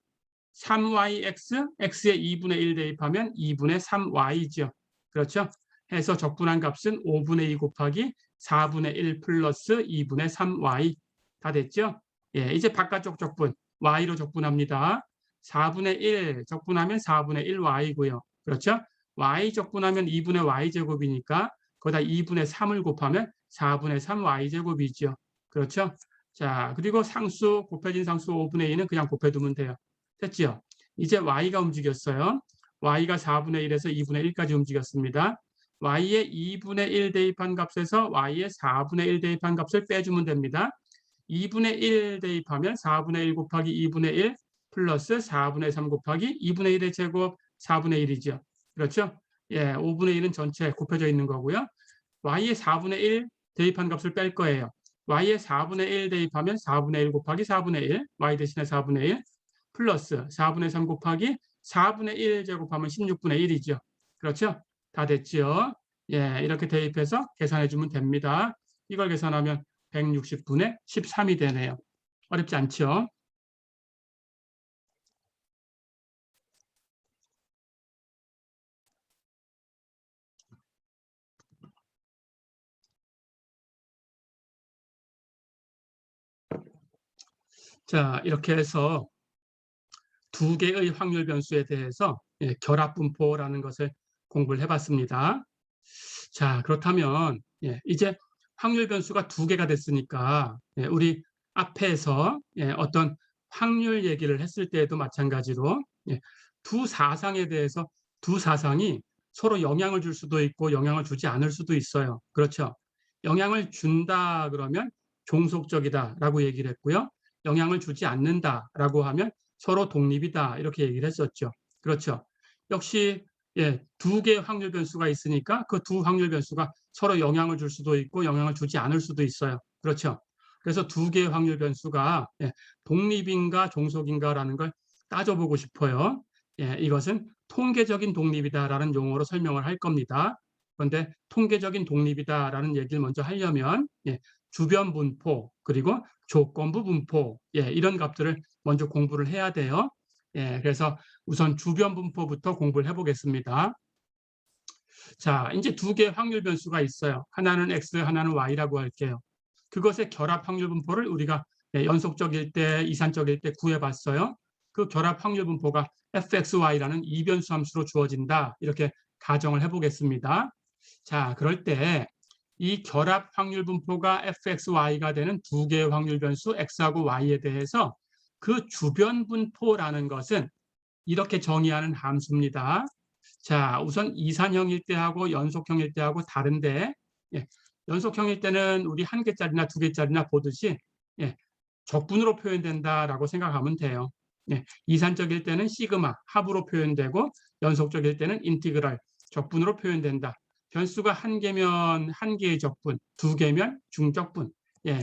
Speaker 1: 3yx, x에 2분의 1 대입하면 2분의 3y죠. 그렇죠? 해서 적분한 값은 5분의 2 곱하기 4분의 1 플러스 2분의 3y. 다 됐죠? 예, 이제 바깥쪽 적분, y로 적분합니다. 4분의 1 적분하면 4분의 1y고요. 그렇죠? y 적분하면 2분의 y제곱이니까 거기다 2분의 3을 곱하면 4분의 3y제곱이죠. 그렇죠? 자, 그리고 상수, 곱해진 상수 5분의 2는 그냥 곱해두면 돼요. 됐죠? 이제 y가 움직였어요. y가 4분의 1에서 2분의 1까지 움직였습니다. y에 2분의 1 대입한 값에서 y에 4분의 1 대입한 값을 빼주면 됩니다. 2분의 1 대입하면 4분의 1 곱하기 2분의 1 플러스 4분의 3 곱하기 2분의 1의 제곱 4분의 1이죠. 그렇죠? 예, 5분의 1은 전체 곱해져 있는 거고요. y의 4분의 1 대입한 값을 뺄 거예요. y의 4분의 1 대입하면 4분의 1 곱하기 4분의 1, y 대신에 4분의 1, 플러스 4분의 3 곱하기 4분의 1 제곱하면 16분의 1이죠. 그렇죠? 다 됐죠? 예, 이렇게 대입해서 계산해 주면 됩니다. 이걸 계산하면 160분의 13이 되네요. 어렵지 않죠? 자, 이렇게 해서 두 개의 확률 변수에 대해서 결합 분포라는 것을 공부를 해봤습니다. 자, 그렇다면 이제 확률 변수가 두 개가 됐으니까 우리 앞에서 어떤 확률 얘기를 했을 때에도 마찬가지로 두 사상에 대해서 두 사상이 서로 영향을 줄 수도 있고 영향을 주지 않을 수도 있어요. 그렇죠? 영향을 준다 그러면 종속적이다라고 얘기를 했고요. 영향을 주지 않는다라고 하면 서로 독립이다 이렇게 얘기를 했었죠. 그렇죠? 역시 두 개의 확률 변수가 있으니까 그 두 확률 변수가 서로 영향을 줄 수도 있고 영향을 주지 않을 수도 있어요. 그렇죠? 그래서 두 개의 확률 변수가 독립인가 종속인가라는 걸 따져보고 싶어요. 이것은 통계적인 독립이다라는 용어로 설명을 할 겁니다. 그런데 통계적인 독립이다라는 얘기를 먼저 하려면 주변 분포 그리고 조건부 분포 이런 값들을 먼저 공부를 해야 돼요. 그래서 우선 주변 분포부터 공부를 해보겠습니다. 자, 이제 두 개의 확률 변수가 있어요. 하나는 x, 하나는 y라고 할게요. 그것의 결합 확률 분포를 우리가 연속적일 때, 이산적일 때 구해봤어요. 그 결합 확률 분포가 fxy라는 이변수 함수로 주어진다. 이렇게 가정을 해보겠습니다. 자, 그럴 때 이 결합 확률 분포가 fxy가 되는 두 개의 확률 변수 x하고 y에 대해서 그 주변 분포라는 것은 이렇게 정의하는 함수입니다. 자, 우선 이산형일 때하고 연속형일 때하고 다른데 연속형일 때는 우리 한 개짜리나 두 개짜리나 보듯이 적분으로 표현된다라고 생각하면 돼요. 이산적일 때는 시그마 합으로 표현되고 연속적일 때는 인티그랄 적분으로 표현된다. 변수가 한 개면 한 개의 적분, 두 개면 중적분.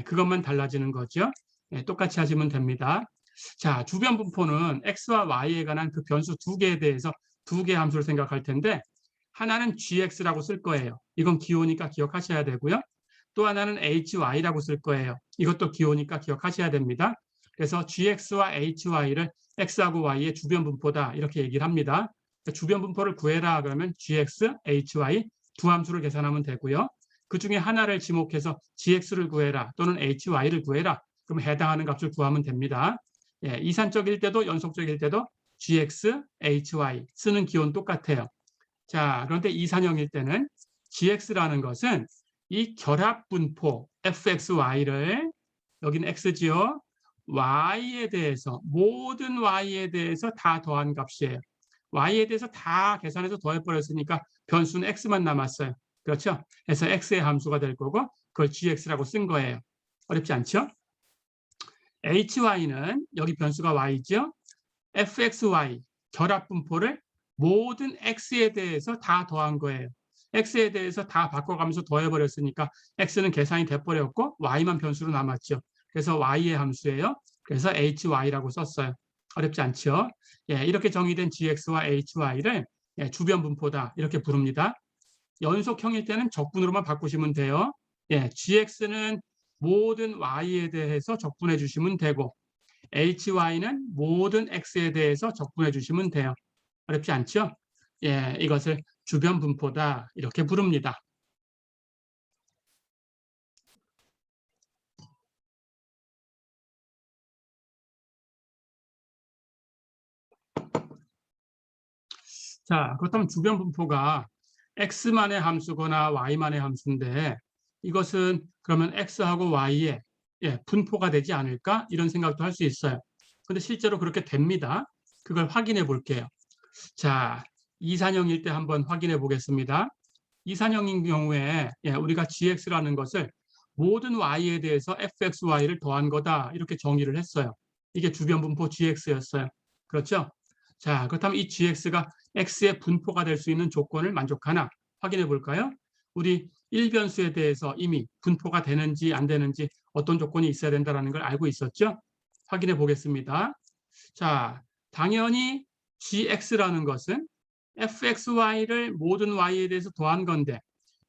Speaker 1: 그것만 달라지는 거죠. 똑같이 하시면 됩니다. 자, 주변 분포는 x와 y에 관한 그 변수 두 개에 대해서 두 개의 함수를 생각할 텐데 하나는 gx라고 쓸 거예요. 이건 기호니까 기억하셔야 되고요. 또 하나는 hy라고 쓸 거예요. 이것도 기호니까 기억하셔야 됩니다. 그래서 gx와 hy를 x하고 y의 주변 분포다 이렇게 얘기를 합니다. 주변 분포를 구해라 그러면 gx, hy 두 함수를 계산하면 되고요. 그 중에 하나를 지목해서 gx를 구해라 또는 hy를 구해라. 그럼 해당하는 값을 구하면 됩니다. 이산적일 때도 연속적일 때도 gx, hy 쓰는 기호는 똑같아요. 자, 그런데 이산형일 때는 gx라는 것은 이 결합 분포 fxy를 여기는 x지요. y에 대해서 모든 y에 대해서 다 더한 값이에요. y에 대해서 다 계산해서 더해버렸으니까 변수는 x만 남았어요. 그렇죠? 그래서 x의 함수가 될 거고 그걸 gx라고 쓴 거예요. 어렵지 않죠? hy는 여기 변수가 y죠. fxy 결합 분포를 모든 x에 대해서 다 더한 거예요. x에 대해서 다 바꿔가면서 더해버렸으니까 x는 계산이 돼버렸고 y만 변수로 남았죠. 그래서 y의 함수예요. 그래서 hy라고 썼어요. 어렵지 않죠? 이렇게 정의된 gx와 hy를 주변 분포다 이렇게 부릅니다. 연속형일 때는 적분으로만 바꾸시면 돼요. gx는 모든 y에 대해서 적분해 주시면 되고 hy는 모든 x에 대해서 적분해 주시면 돼요. 어렵지 않죠? 이것을 주변 분포다 이렇게 부릅니다. 자, 그렇다면 주변 분포가 x만의 함수거나 y만의 함수인데 이것은 그러면 x하고 y의 분포가 되지 않을까? 이런 생각도 할 수 있어요. 근데 실제로 그렇게 됩니다. 그걸 확인해 볼게요. 자, 이산형일 때 한번 확인해 보겠습니다. 이산형인 경우에 우리가 gx라는 것을 모든 y에 대해서 fxy를 더한 거다 이렇게 정의를 했어요. 이게 주변 분포 gx였어요. 그렇죠? 자, 그렇다면 이 gx가 x의 분포가 될 수 있는 조건을 만족하나 확인해 볼까요? 우리 1변수에 대해서 이미 분포가 되는지 안 되는지 어떤 조건이 있어야 된다는 걸 알고 있었죠? 확인해 보겠습니다. 자, 당연히 gx라는 것은 fxy를 모든 y에 대해서 더한 건데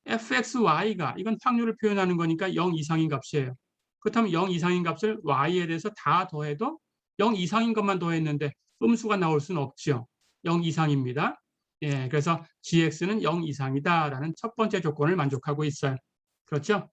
Speaker 1: fxy가 이건 확률을 표현하는 거니까 0 이상인 값이에요. 그렇다면 0 이상인 값을 y에 대해서 다 더해도 0 이상인 것만 더했는데 음수가 나올 수는 없죠. 0 이상입니다. 예, 그래서 gx는 0 이상이다라는 첫 번째 조건을 만족하고 있어요. 그렇죠?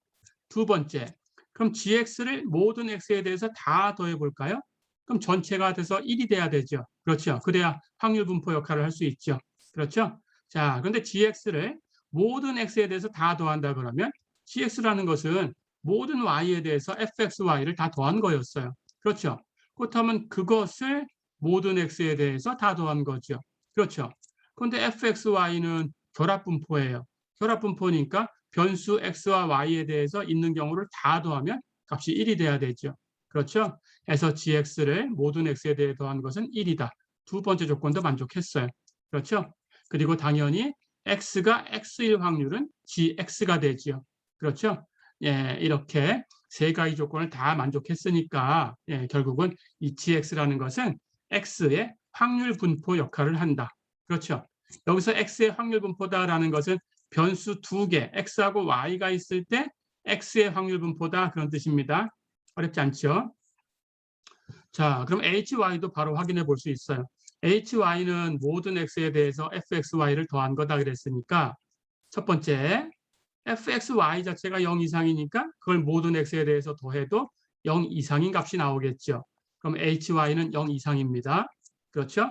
Speaker 1: 두 번째, 그럼 gx를 모든 x에 대해서 다 더해 볼까요? 그럼 전체가 돼서 1이 돼야 되죠. 그렇죠. 그래야 확률 분포 역할을 할 수 있죠. 그렇죠? 자, 그런데 gx를 모든 x에 대해서 다 더한다 그러면 gx라는 것은 모든 y에 대해서 fxy를 다 더한 거였어요. 그렇죠? 그렇다면 그것을 모든 x에 대해서 다 더한 거죠. 그렇죠? 그런데 fxy는 결합분포예요. 결합분포니까 변수 x와 y에 대해서 있는 경우를 다 더하면 값이 1이 돼야 되죠. 그렇죠? 그래서 gx를 모든 x에 대해 더한 것은 1이다. 두 번째 조건도 만족했어요. 그렇죠? 그리고 당연히 x가 x일 확률은 gx가 되죠. 그렇죠? 예, 이렇게 세 가지 조건을 다 만족했으니까 예, 결국은 이 gx라는 것은 x의 확률 분포 역할을 한다. 그렇죠? 여기서 x의 확률 분포다라는 것은 변수 두 개, x하고 y가 있을 때 x의 확률 분포다 그런 뜻입니다. 어렵지 않죠? 자, 그럼 hy도 바로 확인해 볼 수 있어요. hy는 모든 x에 대해서 fxy를 더한 거다 그랬으니까 첫 번째, fxy 자체가 0 이상이니까 그걸 모든 x에 대해서 더해도 0 이상인 값이 나오겠죠. 그럼 hy는 0 이상입니다. 그렇죠?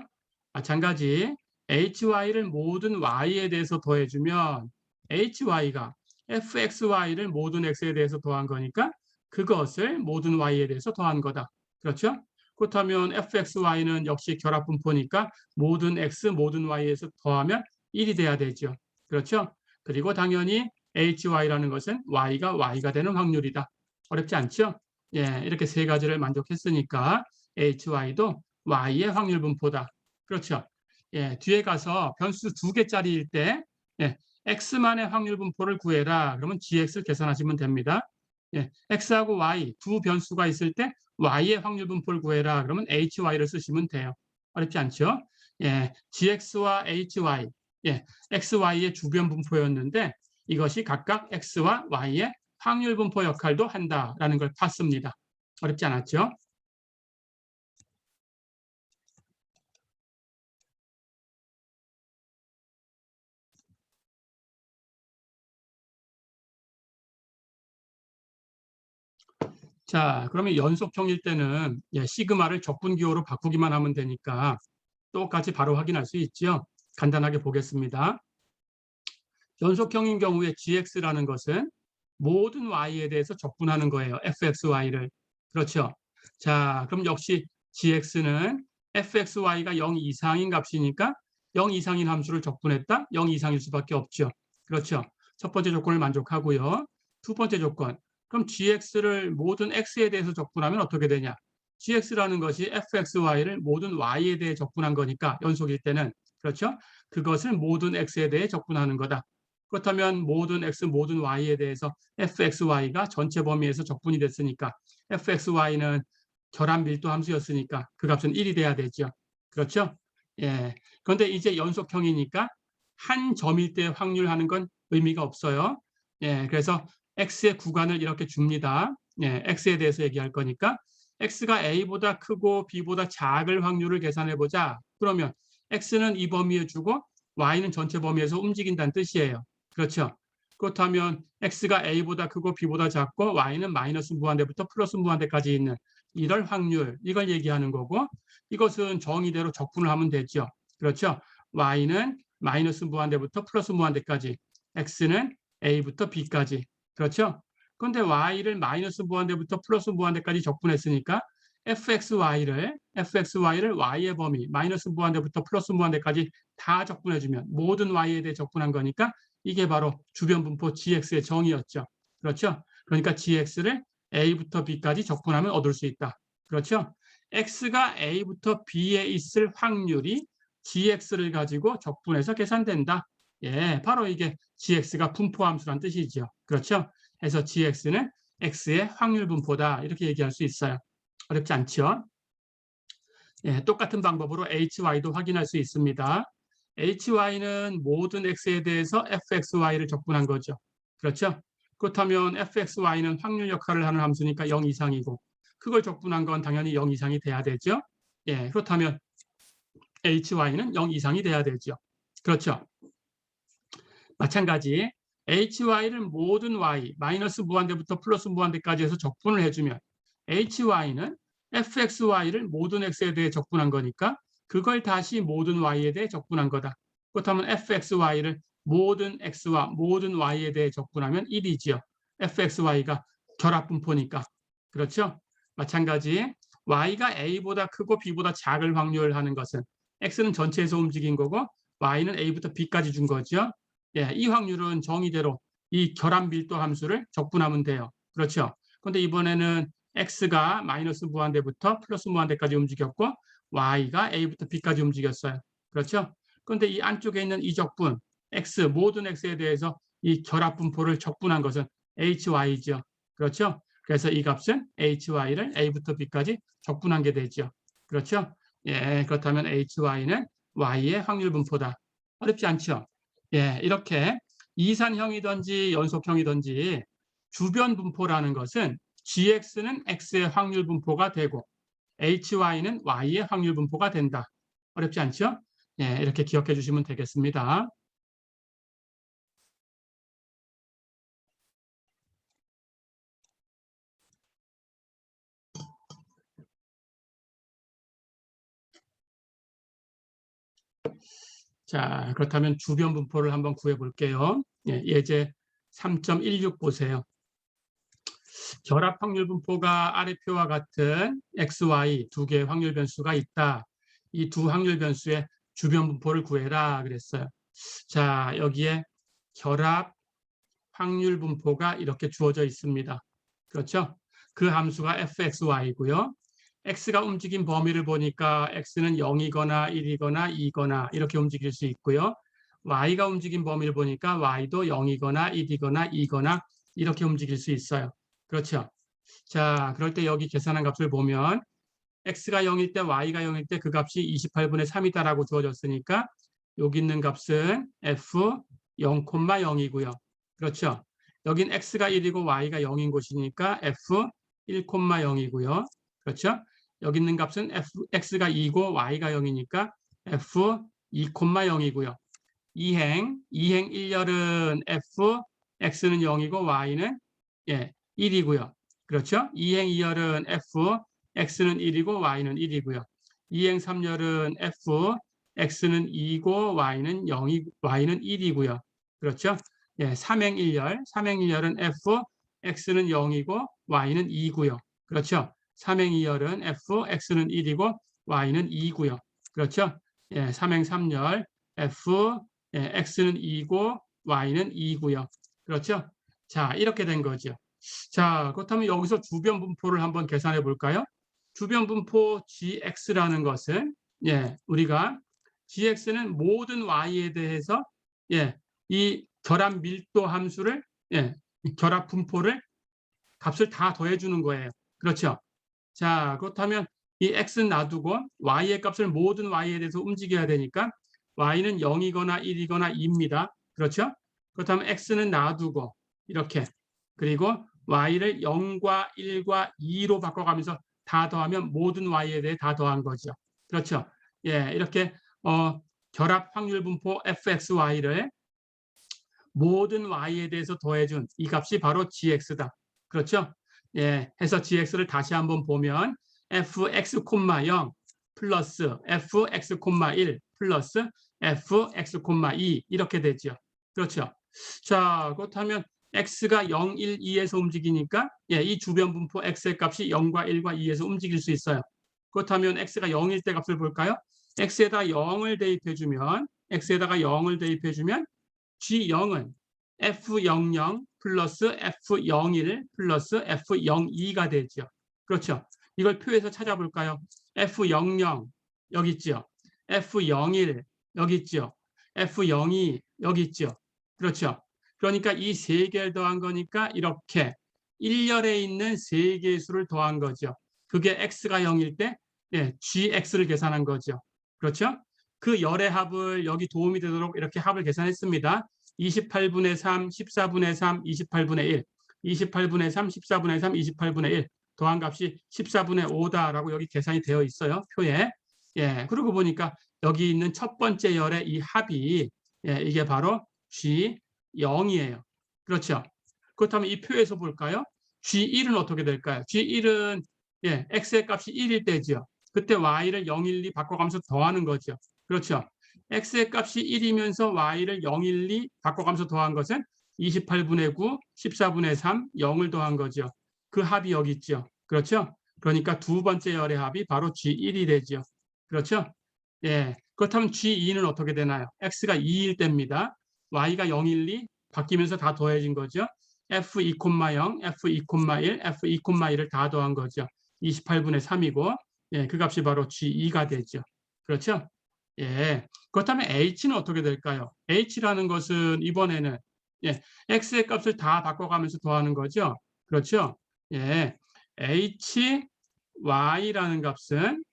Speaker 1: 마찬가지 hy를 모든 y에 대해서 더해주면 hy가 fxy를 모든 x에 대해서 더한 거니까 그것을 모든 y에 대해서 더한 거다. 그렇죠? 그렇다면 fxy는 역시 결합분포니까 모든 x, 모든 y에서 더하면 1이 돼야 되죠. 그렇죠? 그리고 당연히 hy라는 것은 y가 되는 확률이다. 어렵지 않죠? 예, 이렇게 세 가지를 만족했으니까 hy도 y의 확률 분포다. 그렇죠? 예, 뒤에 가서 변수 두 개짜리일 때 예, x만의 확률 분포를 구해라. 그러면 gx를 계산하시면 됩니다. 예, x하고 y 두 변수가 있을 때 y의 확률 분포를 구해라. 그러면 hy를 쓰시면 돼요. 어렵지 않죠? 예, gx와 hy, 예, xy의 주변 분포였는데 이것이 각각 x와 y의 확률 분포 역할도 한다라는 걸 봤습니다. 어렵지 않았죠? 자, 그러면 연속형일 때는 예, 시그마를 적분기호로 바꾸기만 하면 되니까 똑같이 바로 확인할 수 있죠. 간단하게 보겠습니다. 연속형인 경우에 gx라는 것은 모든 y에 대해서 적분하는 거예요. fxy를. 그렇죠. 자, 그럼 역시 gx는 fxy가 0 이상인 값이니까 0 이상인 함수를 적분했다? 0 이상일 수밖에 없죠. 그렇죠. 첫 번째 조건을 만족하고요. 두 번째 조건. 그럼 gx를 모든 x에 대해서 적분하면 어떻게 되냐? gx라는 것이 fxy를 모든 y에 대해 적분한 거니까 연속일 때는 그렇죠? 그것을 모든 x에 대해 적분하는 거다. 그렇다면 모든 x, 모든 y에 대해서 fxy가 전체 범위에서 적분이 됐으니까 fxy는 결합 밀도 함수였으니까 그 값은 1이 돼야 되죠. 그렇죠? 예. 그런데 이제 연속형이니까 한 점일 때 확률하는 건 의미가 없어요. 예. 그래서 x의 구간을 이렇게 줍니다. 예. x에 대해서 얘기할 거니까 x가 a보다 크고 b보다 작을 확률을 계산해 보자. 그러면 x는 이 범위에 주고 y는 전체 범위에서 움직인다는 뜻이에요. 그렇죠. 그렇다면 x가 a보다 크고 b보다 작고 y는 마이너스 무한대부터 플러스 무한대까지 있는 이럴 확률, 이걸 얘기하는 거고 이것은 정의대로 적분을 하면 되죠. 그렇죠. y는 마이너스 무한대부터 플러스 무한대까지, x는 a부터 b까지. 그렇죠. 그런데 y를 마이너스 무한대부터 플러스 무한대까지 적분했으니까 fxy를 y의 범위 마이너스 무한대부터 플러스 무한대까지 다 적분해주면 모든 y에 대해 적분한 거니까 이게 바로 주변 분포 gx의 정의였죠. 그렇죠? 그러니까 gx를 a부터 b까지 적분하면 얻을 수 있다. 그렇죠? x가 a부터 b에 있을 확률이 gx를 가지고 적분해서 계산된다. 예, 바로 이게 gx가 분포함수란 뜻이죠. 그렇죠? 그래서 gx는 x의 확률 분포다. 이렇게 얘기할 수 있어요. 어렵지 않죠? 예, 똑같은 방법으로 hy도 확인할 수 있습니다. hy는 모든 x에 대해서 fxy를 적분한 거죠. 그렇죠? 그렇다면 fxy는 확률 역할을 하는 함수니까 0 이상이고 그걸 적분한 건 당연히 0 이상이 돼야 되죠. 예, 그렇다면 hy는 0 이상이 돼야 되죠. 그렇죠? 마찬가지 hy를 모든 y, 마이너스 무한대부터 플러스 무한대까지 해서 적분을 해주면 hy는 fxy를 모든 x에 대해 적분한 거니까 그걸 다시 모든 y에 대해 적분한 거다. 그렇다면 fxy를 모든 x와 모든 y에 대해 적분하면 1이지요. fxy가 결합분포니까. 그렇죠? 마찬가지 y가 a보다 크고 b보다 작을 확률하는 것은 x는 전체에서 움직인 거고 y는 a부터 b까지 준 거죠. 예, 이 확률은 정의대로 이 결합 밀도 함수를 적분하면 돼요. 그렇죠? 그런데 이번에는 x가 마이너스 무한대부터 플러스 무한대까지 움직였고 y가 a부터 b까지 움직였어요. 그렇죠? 그런데 이 안쪽에 있는 이 적분 x 모든 x에 대해서 이 결합 분포를 적분한 것은 hy죠. 그렇죠? 그래서 이 값은 hy를 a부터 b까지 적분한 게 되죠. 그렇죠? 예, 그렇다면 hy는 y의 확률 분포다. 어렵지 않죠? 예, 이렇게 이산형이든지 연속형이든지 주변 분포라는 것은 gx는 x의 확률 분포가 되고 hy는 y의 확률 분포가 된다. 어렵지 않죠? 예, 이렇게 기억해 주시면 되겠습니다. 자, 그렇다면 주변 분포를 한번 구해 볼게요. 예, 예제 3.16 보세요. 결합 확률 분포가 아래 표와 같은 x, y 두 개의 확률 변수가 있다. 이 두 확률 변수의 주변 분포를 구해라 그랬어요. 자, 여기에 결합 확률 분포가 이렇게 주어져 있습니다. 그렇죠? 그 함수가 fxy고요. x가 움직인 범위를 보니까 x는 0이거나 1이거나 2거나 이렇게 움직일 수 있고요. y가 움직인 범위를 보니까 y도 0이거나 1이거나 2거나 이렇게 움직일 수 있어요. 그렇죠? 자, 그럴 때 여기 계산한 값을 보면 x가 0일 때 y가 0일 때 그 값이 28분의 3이다라고 주어졌으니까 여기 있는 값은 f 0,0이고요. 그렇죠? 여긴 x가 1이고 y가 0인 곳이니까 f 1,0이고요. 그렇죠? 여기 있는 값은 x가 2고 y가 0이니까 f 2,0이고요. 이행 1열은 f, x는 0이고 y는 1이고요. 그렇죠? 이행 2열은 f, x는 1이고 y는 1이고요. 이행 3열은 f, x는 2고 y는 1이고요. 그렇죠? 예, 3행 1열, 3행 1열은 f, x는 0이고 y는 2고요. 그렇죠? 3행 2열은 f, x는 1이고 y는 2고요. 그렇죠? 예, 3행 3열 f, x는 2고 y는 2고요. 그렇죠? 자, 이렇게 된 거죠. 자, 그렇다면 여기서 주변 분포를 한번 계산해 볼까요? 주변 분포 gx라는 것은 우리가 gx는 모든 y에 대해서 이 결합 밀도 함수를 결합 분포를 값을 다 더해 주는 거예요. 그렇죠? 자, 그렇다면 이 x는 놔두고 y의 값을 모든 y에 대해서 움직여야 되니까 y는 0이거나 1이거나 2입니다. 그렇죠? 그렇다면 x는 놔두고 이렇게 그리고 y를 0과 1과 2로 바꿔가면서 다 더하면 모든 y에 대해 다 더한 거죠. 그렇죠? 예, 이렇게 결합 확률 분포 fxy를 모든 y에 대해서 더해준 이 값이 바로 gx다. 그렇죠? 예, 해서 gx를 다시 한번 보면 fx, 0 플러스 fx, 1 플러스 fx, 2 이렇게 되죠. 그렇죠? 자, 그렇다면 x가 0, 1, 2에서 움직이니까 이 주변 분포 x의 값이 0과 1과 2에서 움직일 수 있어요. 그렇다면 x가 0일 때 값을 볼까요? x에다 0을 대입해주면 G0은 F00 플러스 F01 플러스 F02가 되죠. 그렇죠. 이걸 표에서 찾아볼까요? F00 여기 있죠. F01 여기 있죠. F02 여기 있죠. 그렇죠. 그러니까 이 세 개를 더한 거니까 이렇게 1열에 있는 세 개의 수를 더한 거죠. 그게 x가 0일 때 예, gx를 계산한 거죠. 그렇죠? 그 열의 합을 여기 도움이 되도록 이렇게 합을 계산했습니다. 28분의 3, 14분의 3, 28분의 1, 28분의 3, 14분의 3, 28분의 1 더한 값이 14분의 5다라고 여기 계산이 되어 있어요. 표에. 예, 그러고 보니까 여기 있는 첫 번째 열의 이 합이 예, 이게 바로 G0이에요. 그렇죠? 그렇다면 이 표에서 볼까요? G1은 어떻게 될까요? G1은 예, X의 값이 1일 때죠. 그때 Y를 0, 1, 2 바꿔가면서 더하는 거죠. 그렇죠? X의 값이 1이면서 Y를 0, 1, 2 바꿔가면서 더한 것은 28분의 9, 14분의 3, 0을 더한 거죠. 그 합이 여기 있죠. 그렇죠? 그러니까 두 번째 열의 합이 바로 G1이 되죠. 그렇죠? 예. 그렇다면 G2는 어떻게 되나요? X가 2일 때입니다. Y가 0, 1, 2 바뀌면서 다 더해진 거죠. F2, 0, F2, 1, F2, 1을 다 더한 거죠. 28분의 3이고 예, 그 값이 바로 G2가 되죠. 그렇죠? 예. 그렇다면 H는 어떻게 될까요? H라는 것은 이번에는 예, X의 값을 다 바꿔가면서 더하는 거죠. 그렇죠? 예. H, Y라는 값은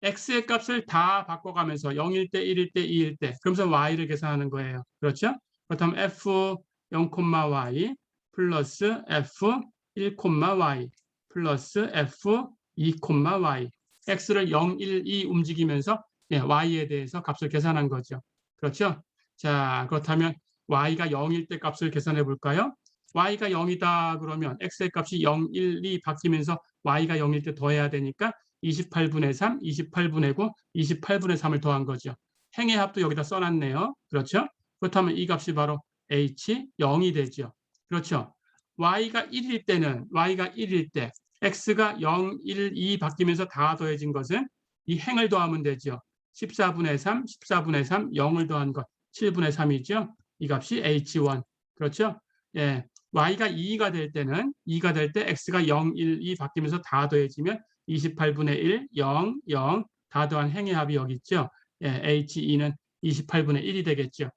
Speaker 1: x의 값을 다 바꿔가면서 0일 때, 1일 때, 2일 때 그러면서 y를 계산하는 거예요. 그렇죠? 그렇다면 f0, y 플러스 f1, y 플러스 f2, y x를 0, 1, 2 움직이면서 네, y에 대해서 값을 계산한 거죠. 그렇죠? 자, 그렇다면 y가 0일 때 값을 계산해 볼까요? y가 0이다 그러면 x의 값이 0, 1, 2 바뀌면서 y가 0일 때 더해야 되니까 28분의 3, 28분의 9, 28분의 3을 더한 거죠. 행의 합도 여기다 써놨네요. 그렇죠? 그렇다면 이 값이 바로 h 0이 되죠. 그렇죠? y가 1일 때 x가 0, 1, 2 바뀌면서 다 더해진 것은 이 행을 더하면 되죠. 14분의 3, 14분의 3, 0을 더한 것 7분의 3이죠. 이 값이 h1. 그렇죠? 예. y가 2가 될 때는 2가 될 때 x가 0, 1, 2 바뀌면서 다 더해지면 28분의 1, 0, 0 다 더한 행의 합이 여기 있죠. 예, H2는 28분의 1이 되겠죠.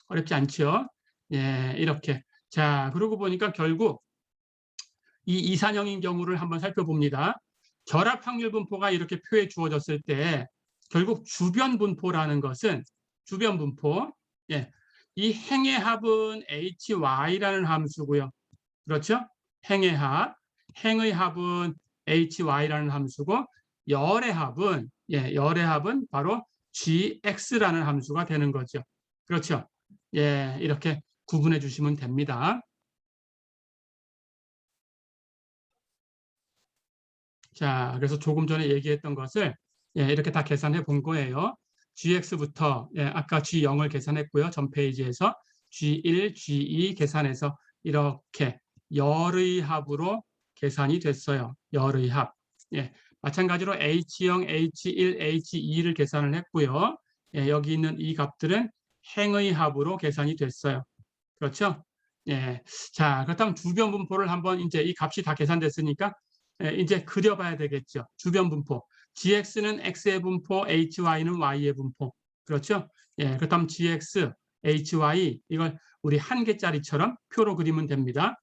Speaker 1: 어렵지 않죠? 예, 이렇게. 자, 그러고 보니까 결국 이 이산형인 경우를 한번 살펴봅니다. 결합 확률 분포가 이렇게 표에 주어졌을 때 결국 주변 분포라는 것은 주변 분포, 예, 이 행의 합은 HY라는 함수고요. 그렇죠? 행의 합, 행의 합은 hy라는 함수고 열의 합은 바로 gx라는 함수가 되는 거죠. 그렇죠? 예, 이렇게 구분해 주시면 됩니다. 자, 그래서 조금 전에 얘기했던 것을 예, 이렇게 다 계산해 본 거예요. gx부터 예, 아까 g0을 계산했고요. 전 페이지에서 g1, g2 계산해서 이렇게 열의 합으로 계산이 됐어요. 열의 합. 예, 마찬가지로 H0, H1, H2를 계산을 했고요. 예, 여기 있는 이 값들은 행의 합으로 계산이 됐어요. 그렇죠? 예. 자, 그렇다면 주변 분포를 한번 이제 이 값이 다 계산됐으니까 예, 이제 그려봐야 되겠죠. 주변 분포. gx는 x의 분포, hy는 y의 분포. 그렇죠? 예, 그렇다면 gx, hy 이걸 우리 한 개짜리처럼 표로 그리면 됩니다.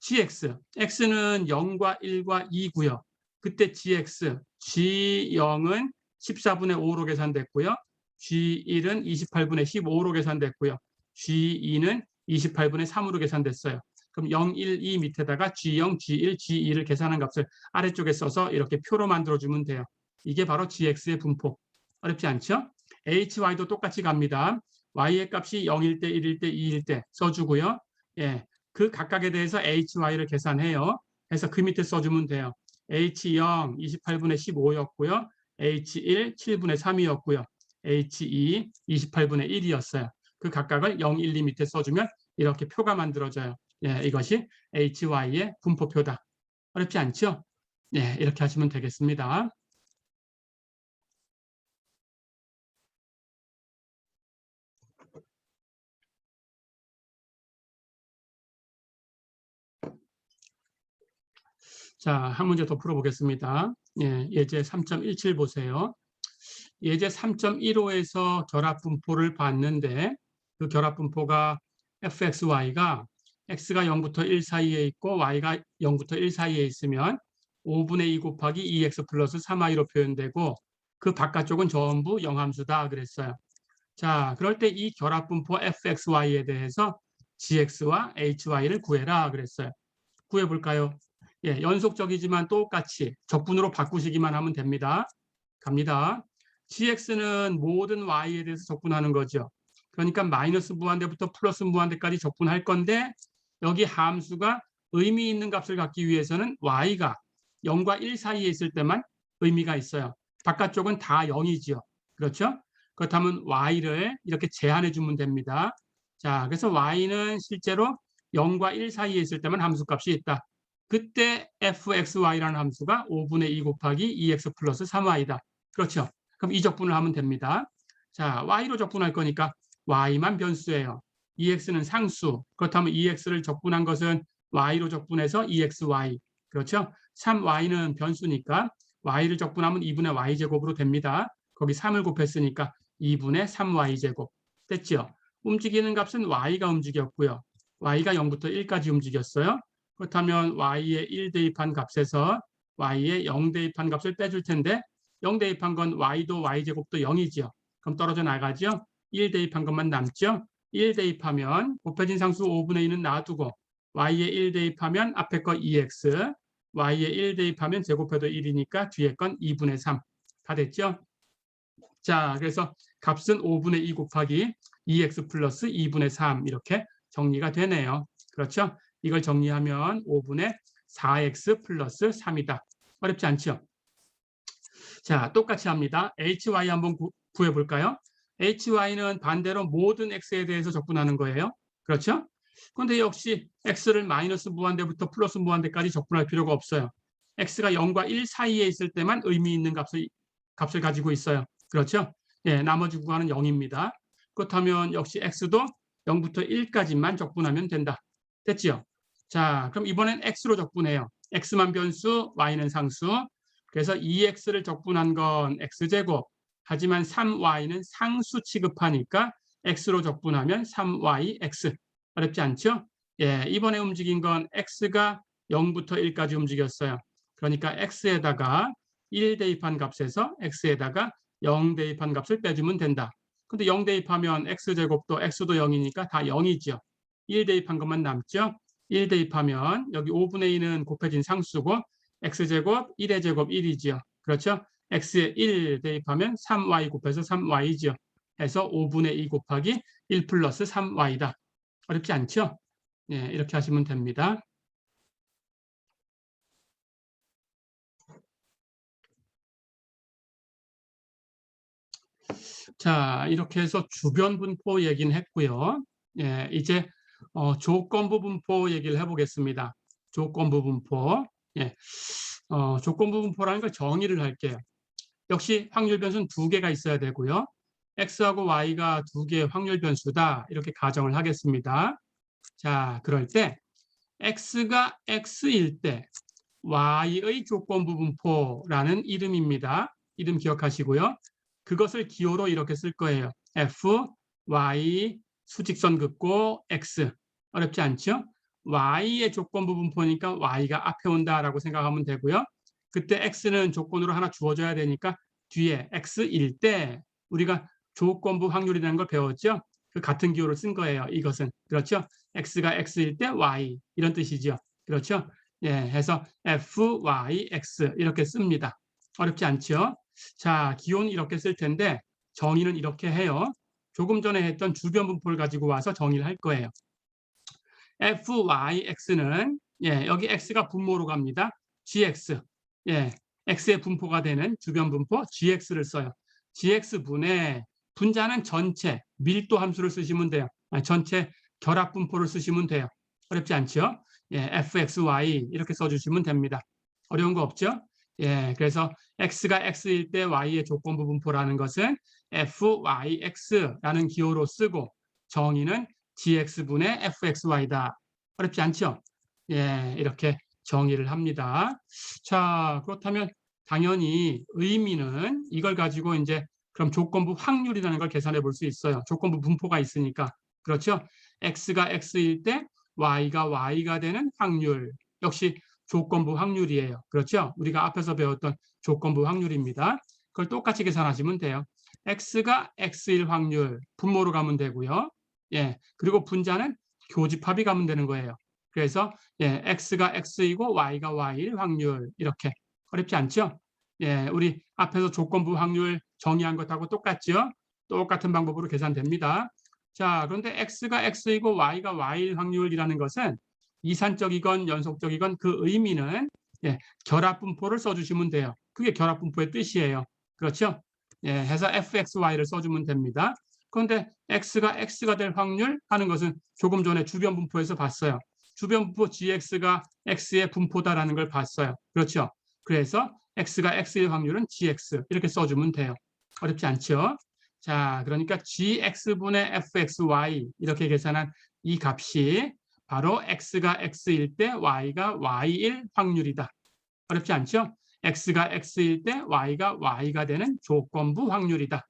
Speaker 1: gx, x는 0과 1과 2고요. 그때 gx, g0은 14분의 5로 계산됐고요. g1은 28분의 15로 계산됐고요. g2는 28분의 3으로 계산됐어요. 그럼 0, 1, 2 밑에다가 G0, G1, G2를 계산한 값을 아래쪽에 써서 이렇게 표로 만들어주면 돼요. 이게 바로 GX의 분포. 어렵지 않죠? HY도 똑같이 갑니다. Y의 값이 0일 때, 1일 때, 2일 때 써주고요. 예, 그 각각에 대해서 HY를 계산해요. 해서 그 밑에 써주면 돼요. H0, 28분의 15였고요. H1, 7분의 3이었고요. H2, 28분의 1이었어요. 그 각각을 0, 1, 2 밑에 써주면 이렇게 표가 만들어져요. 예, 이것이 HY의 분포표다. 어렵지 않죠? 네, 이렇게 하시면 되겠습니다. 자, 한 문제 더 풀어보겠습니다. 예, 예제 3.17 보세요. 예제 3.15에서 결합분포를 봤는데 그 결합분포가 fxy가 x가 0부터 1 사이에 있고 y가 0부터 1 사이에 있으면 5분의 2 곱하기 2x 플러스 3y로 표현되고 그 바깥쪽은 전부 영함수다 그랬어요. 자, 그럴 때 이 결합분포 fxy에 대해서 gx와 hy를 구해라 그랬어요. 구해볼까요? 예, 연속적이지만 똑같이 적분으로 바꾸시기만 하면 됩니다. 갑니다. gx는 모든 y에 대해서 적분하는 거죠. 그러니까 마이너스 무한대부터 플러스 무한대까지 적분할 건데 여기 함수가 의미 있는 값을 갖기 위해서는 y가 0과 1 사이에 있을 때만 의미가 있어요. 바깥쪽은 다 0이죠. 그렇죠? 그렇다면 y를 이렇게 제한해 주면 됩니다. 자, 그래서 y는 실제로 0과 1 사이에 있을 때만 함수값이 있다. 그때 fxy라는 함수가 5분의 2 곱하기 2x 플러스 3y다. 그렇죠? 그럼 이 적분을 하면 됩니다. 자, y로 적분할 거니까 y만 변수예요. 2x는 상수. 그렇다면 2x를 적분한 것은 y로 적분해서 2xy. 그렇죠? 3y는 변수니까 y를 적분하면 2분의 y제곱으로 됩니다. 거기 3을 곱했으니까 2분의 3y제곱. 됐죠? 움직이는 값은 y가 움직였고요. y가 0부터 1까지 움직였어요. 그렇다면 y에 1 대입한 값에서 y에 0 대입한 값을 빼줄 텐데 0 대입한 건 y도 y제곱도 0이죠. 그럼 떨어져 나가죠. 1 대입한 것만 남죠. 1 대입하면 곱해진 상수 5분의 2는 놔두고 y에 1 대입하면 앞에 거 2x, y에 1 대입하면 제곱해도 1이니까 뒤에 건 2분의 3. 다 됐죠? 자, 그래서 값은 5분의 2 곱하기 2x 플러스 2분의 3 이렇게 정리가 되네요. 그렇죠? 이걸 정리하면 5분의 4x 플러스 3이다. 어렵지 않죠? 자, 똑같이 합니다. hy 한번 구해볼까요? hy는 반대로 모든 x에 대해서 적분하는 거예요. 그렇죠? 그런데 역시 x를 마이너스 무한대부터 플러스 무한대까지 적분할 필요가 없어요. x가 0과 1 사이에 있을 때만 의미 있는 값을 가지고 있어요. 그렇죠? 예, 나머지 구간은 0입니다. 그렇다면 역시 x도 0부터 1까지만 적분하면 된다. 됐지요? 자, 그럼 이번엔 x로 적분해요. x만 변수, y는 상수. 그래서 2x를 적분한 건 x제곱. 하지만 3y는 상수 취급하니까 x로 적분하면 3yx. 어렵지 않죠? 예, 이번에 움직인 건 x가 0부터 1까지 움직였어요. 그러니까 x에다가 1 대입한 값에서 x에다가 0 대입한 값을 빼주면 된다. 근데 0 대입하면 x제곱도 x도 0이니까 다 0이죠. 1 대입한 것만 남죠. 1 대입하면 여기 5분의 2는 곱해진 상수고 x제곱 1의 제곱 1이죠. 그렇죠? x에 1 대입하면 3y 곱해서 3y죠. 해서 5분의 2 곱하기 1 플러스 3y다. 어렵지 않죠? 예, 이렇게 하시면 됩니다. 자, 이렇게 해서 주변 분포 얘기는 했고요. 예, 이제 조건부 분포 얘기를 해보겠습니다. 조건부 분포. 예, 조건부 분포라는 걸 정의를 할게요. 역시 확률 변수는 2개가 있어야 되고요. x하고 y가 2개의 확률 변수다. 이렇게 가정을 하겠습니다. 자, 그럴 때 x가 x일 때 y의 조건부 분포라는 이름입니다. 이름 기억하시고요. 그것을 기호로 이렇게 쓸 거예요. f, y, 수직선 긋고 x. 어렵지 않죠? y의 조건부 분포니까 y가 앞에 온다라고 생각하면 되고요. 그때 x는 조건으로 하나 주어져야 되니까 뒤에 x일 때 우리가 조건부 확률이라는 걸 배웠죠? 그 같은 기호를 쓴 거예요. 이것은. 그렇죠? x가 x일 때 y 이런 뜻이죠. 그렇죠? 예, 해서 f, y, x 이렇게 씁니다. 어렵지 않죠? 자, 기호는 이렇게 쓸 텐데 정의는 이렇게 해요. 조금 전에 했던 주변 분포를 가지고 와서 정의를 할 거예요. f, y, x는 예, 여기 x가 분모로 갑니다. gx. 예, x의 분포가 되는 주변 분포 gx를 써요. gx분의 분자는 전체 밀도 함수를 쓰시면 돼요. 아니, 전체 결합 분포를 쓰시면 돼요. 어렵지 않죠? 예, fxy 이렇게 써주시면 됩니다. 어려운 거 없죠? 예, 그래서 x가 x일 때 y의 조건부 분포라는 것은 fyx라는 기호로 쓰고 정의는 gx분의 fxy다. 어렵지 않죠? 예, 이렇게 정의를 합니다. 자, 그렇다면 당연히 의미는 이걸 가지고 이제 그럼 조건부 확률이라는 걸 계산해 볼 수 있어요. 조건부 분포가 있으니까. 그렇죠? x가 x일 때 y가 y가 되는 확률. 역시 조건부 확률이에요. 그렇죠? 우리가 앞에서 배웠던 조건부 확률입니다. 그걸 똑같이 계산하시면 돼요. x가 x일 확률 분모로 가면 되고요. 예, 그리고 분자는 교집합이 가면 되는 거예요. 그래서 예, x가 x이고 y가 y일 확률 이렇게 어렵지 않죠? 예, 우리 앞에서 조건부 확률 정의한 것하고 똑같죠? 똑같은 방법으로 계산됩니다. 자, 그런데 x가 x이고 y가 y일 확률이라는 것은 이산적이건 연속적이건 그 의미는 예, 결합분포를 써주시면 돼요. 그게 결합분포의 뜻이에요. 그렇죠? 예, 해서 fxy를 써주면 됩니다. 그런데 x가 x가 될 확률 하는 것은 조금 전에 주변 분포에서 봤어요. 주변 분포 gx가 x의 분포다라는 걸 봤어요. 그렇죠? 그래서 x가 x의 확률은 gx 이렇게 써주면 돼요. 어렵지 않죠? 자, 그러니까 gx분의 fxy 이렇게 계산한 이 값이 바로 x가 x일 때 y가 y일 확률이다. 어렵지 않죠? x가 x일 때 y가 y가 되는 조건부 확률이다.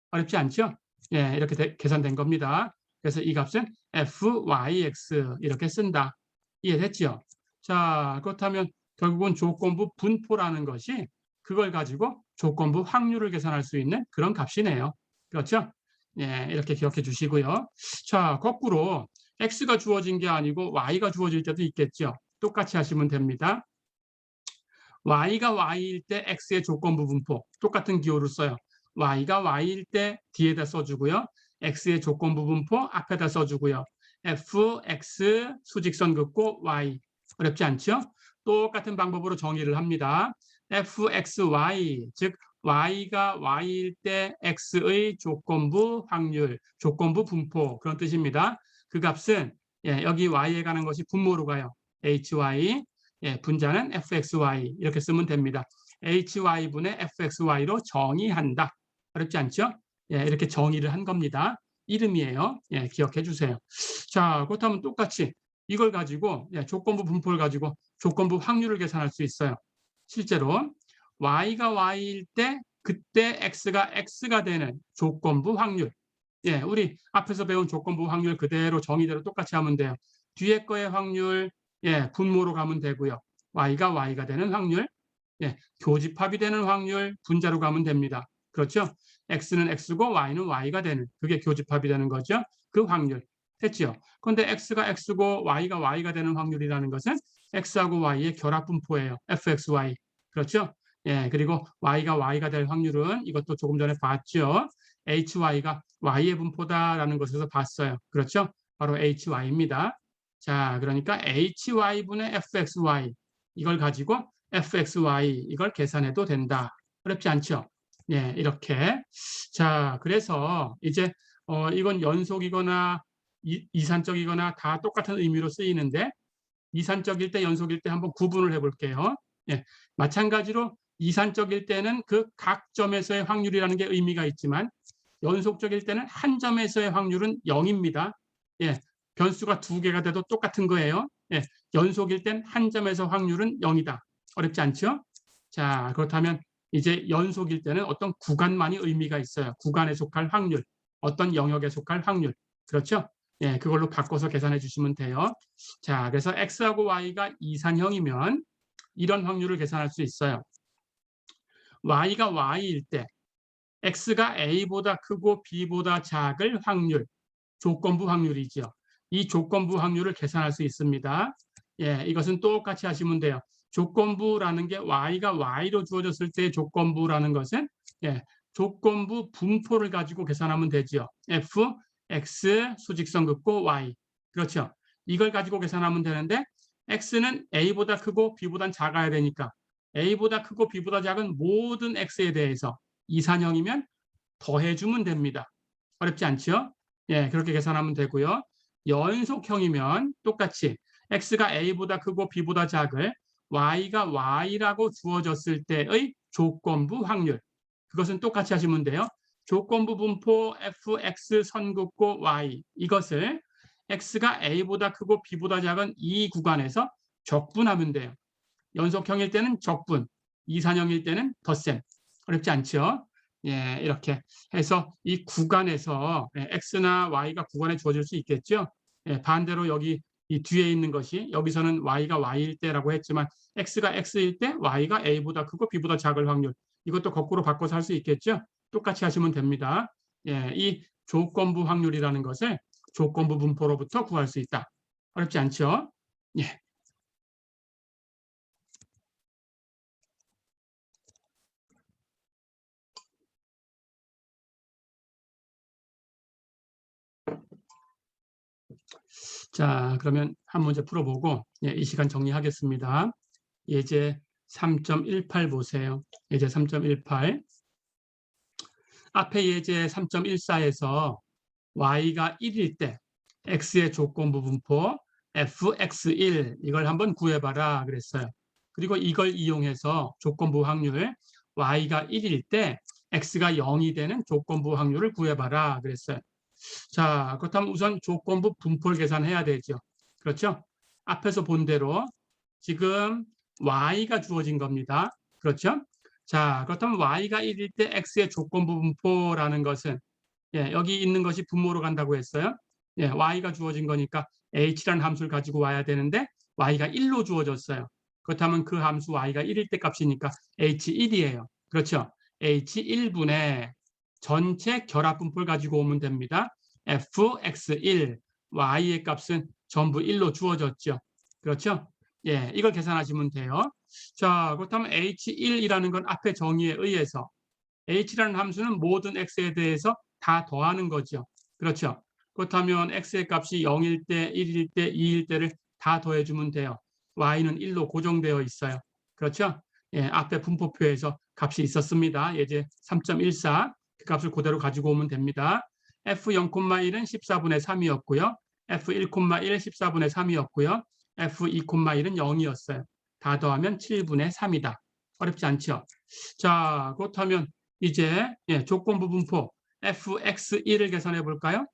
Speaker 1: 어렵지 않죠? 예, 이렇게 계산된 겁니다. 그래서 이 값은 fyx 이렇게 쓴다. 이해됐죠? 자, 그렇다면 결국은 조건부 분포라는 것이 그걸 가지고 조건부 확률을 계산할 수 있는 그런 값이네요. 그렇죠? 예, 이렇게 기억해 주시고요. 자, 거꾸로 x가 주어진 게 아니고 y가 주어질 때도 있겠죠. 똑같이 하시면 됩니다. y가 y일 때 x의 조건부 분포 똑같은 기호를 써요. y가 y일 때 뒤에다 써주고요. x의 조건부 분포 앞에다 써주고요. f, x 수직선 긋고 y 어렵지 않죠? 똑같은 방법으로 정의를 합니다. f, x, y 즉 y가 y일 때 x의 조건부 확률, 조건부 분포 그런 뜻입니다. 그 값은 예, 여기 y에 가는 것이 분모로 가요. hy 예, 분자는 fxy 이렇게 쓰면 됩니다. hy분의 fxy로 정의한다. 어렵지 않죠? 예, 이렇게 정의를 한 겁니다. 이름이에요. 예, 기억해 주세요. 자, 그렇다면 똑같이 이걸 가지고 예, 조건부 분포를 가지고 조건부 확률을 계산할 수 있어요. 실제로 y가 y일 때 그때 x가 x가 되는 조건부 확률. 예, 우리 앞에서 배운 조건부 확률 그대로 정의대로 똑같이 하면 돼요. 뒤에 거의 확률 예, 분모로 가면 되고요. y가 y가 되는 확률, 예, 교집합이 되는 확률 분자로 가면 됩니다. 그렇죠? x는 x고 y는 y가 되는 그게 교집합이 되는 거죠. 그 확률 했죠. 그런데 x가 x고 y가 y가 되는 확률이라는 것은 x하고 y의 결합 분포예요. fxy. 그렇죠? 예, 그리고 y가 y가 될 확률은 이것도 조금 전에 봤죠. hy가 y의 분포다라는 것에서 봤어요. 그렇죠? 바로 hy입니다. 자, 그러니까 hy분의 fxy 이걸 가지고 fxy 이걸 계산해도 된다. 어렵지 않죠? 예, 이렇게. 자, 그래서 이제 이건 연속이거나 이산적이거나 다 똑같은 의미로 쓰이는데 이산적일 때 연속일 때 한번 구분을 해볼게요. 예, 마찬가지로 이산적일 때는 그 각 점에서의 확률이라는 게 의미가 있지만 연속적일 때는 한 점에서의 확률은 0입니다. 예, 변수가 두 개가 돼도 똑같은 거예요. 예, 연속일 땐 한 점에서 확률은 0이다. 어렵지 않죠? 자, 그렇다면 이제 연속일 때는 어떤 구간만이 의미가 있어요. 구간에 속할 확률, 어떤 영역에 속할 확률. 그렇죠? 예, 그걸로 바꿔서 계산해 주시면 돼요. 자, 그래서 x하고 y가 이산형이면 이런 확률을 계산할 수 있어요. y가 y일 때 x가 a보다 크고 b보다 작을 확률, 조건부 확률이죠. 이 조건부 확률을 계산할 수 있습니다. 예, 이것은 똑같이 하시면 돼요. 조건부라는 게 y가 y로 주어졌을 때 조건부라는 것은 예, 조건부 분포를 가지고 계산하면 되죠. f, x 수직선 긋고 y. 그렇죠. 이걸 가지고 계산하면 되는데 x는 a보다 크고 b보다 작아야 되니까 a보다 크고 b보다 작은 모든 x에 대해서 이산형이면 더해주면 됩니다. 어렵지 않죠? 예, 그렇게 계산하면 되고요. 연속형이면 똑같이 x가 a보다 크고 b보다 작을 y가 y라고 주어졌을 때의 조건부 확률. 그것은 똑같이 하시면 돼요. 조건부 분포 fx 선 긋고 y 이것을 x가 a보다 크고 b보다 작은 이 구간에서 적분하면 돼요. 연속형일 때는 적분, 이산형일 때는 덧셈. 어렵지 않죠? 예, 이렇게 해서 이 구간에서 x나 y가 구간에 주어질 수 있겠죠? 예, 반대로 여기 이 뒤에 있는 것이 여기서는 y가 y일 때라고 했지만 x가 x일 때 y가 a보다 크고 b보다 작을 확률. 이것도 거꾸로 바꿔서 할 수 있겠죠? 똑같이 하시면 됩니다. 예, 이 조건부 확률이라는 것을 조건부 분포로부터 구할 수 있다. 어렵지 않죠? 예. 자, 그러면 한 문제 풀어보고 예, 이 시간 정리하겠습니다. 예제 3.18 보세요. 예제 3.18. 앞에 예제 3.14에서 y가 1일 때 x의 조건부 분포 fx1 이걸 한번 구해봐라 그랬어요. 그리고 이걸 이용해서 조건부 확률 y가 1일 때 x가 0이 되는 조건부 확률을 구해봐라 그랬어요. 자, 그렇다면 우선 조건부 분포를 계산해야 되죠. 그렇죠? 앞에서 본 대로 지금 y가 주어진 겁니다. 그렇죠? 자, 그렇다면 y가 1일 때 x의 조건부 분포라는 것은 예, 여기 있는 것이 분모로 간다고 했어요. 예, y가 주어진 거니까 h라는 함수를 가지고 와야 되는데 y가 1로 주어졌어요. 그렇다면 그 함수 y가 1일 때 값이니까 h1이에요. 그렇죠? h1분의 전체 결합 분포를 가지고 오면 됩니다. fx1, y의 값은 전부 1로 주어졌죠. 그렇죠? 예, 이걸 계산하시면 돼요. 자, 그렇다면 h1이라는 건 앞에 정의에 의해서 h라는 함수는 모든 x에 대해서 다 더하는 거죠. 그렇죠? 그렇다면 x의 값이 0일 때, 1일 때, 2일 때를 다 더해주면 돼요. y는 1로 고정되어 있어요. 그렇죠? 예, 앞에 분포표에서 값이 있었습니다. 예제 3.14 그 값을 그대로 가지고 오면 됩니다. f0,1은 14분의 3이었고요. f1,1 14분의 3이었고요. f2,1은 0이었어요. 다 더하면 7분의 3이다. 어렵지 않죠? 자, 그렇다면 이제 예, 조건부 분포 fx1을 계산해 볼까요?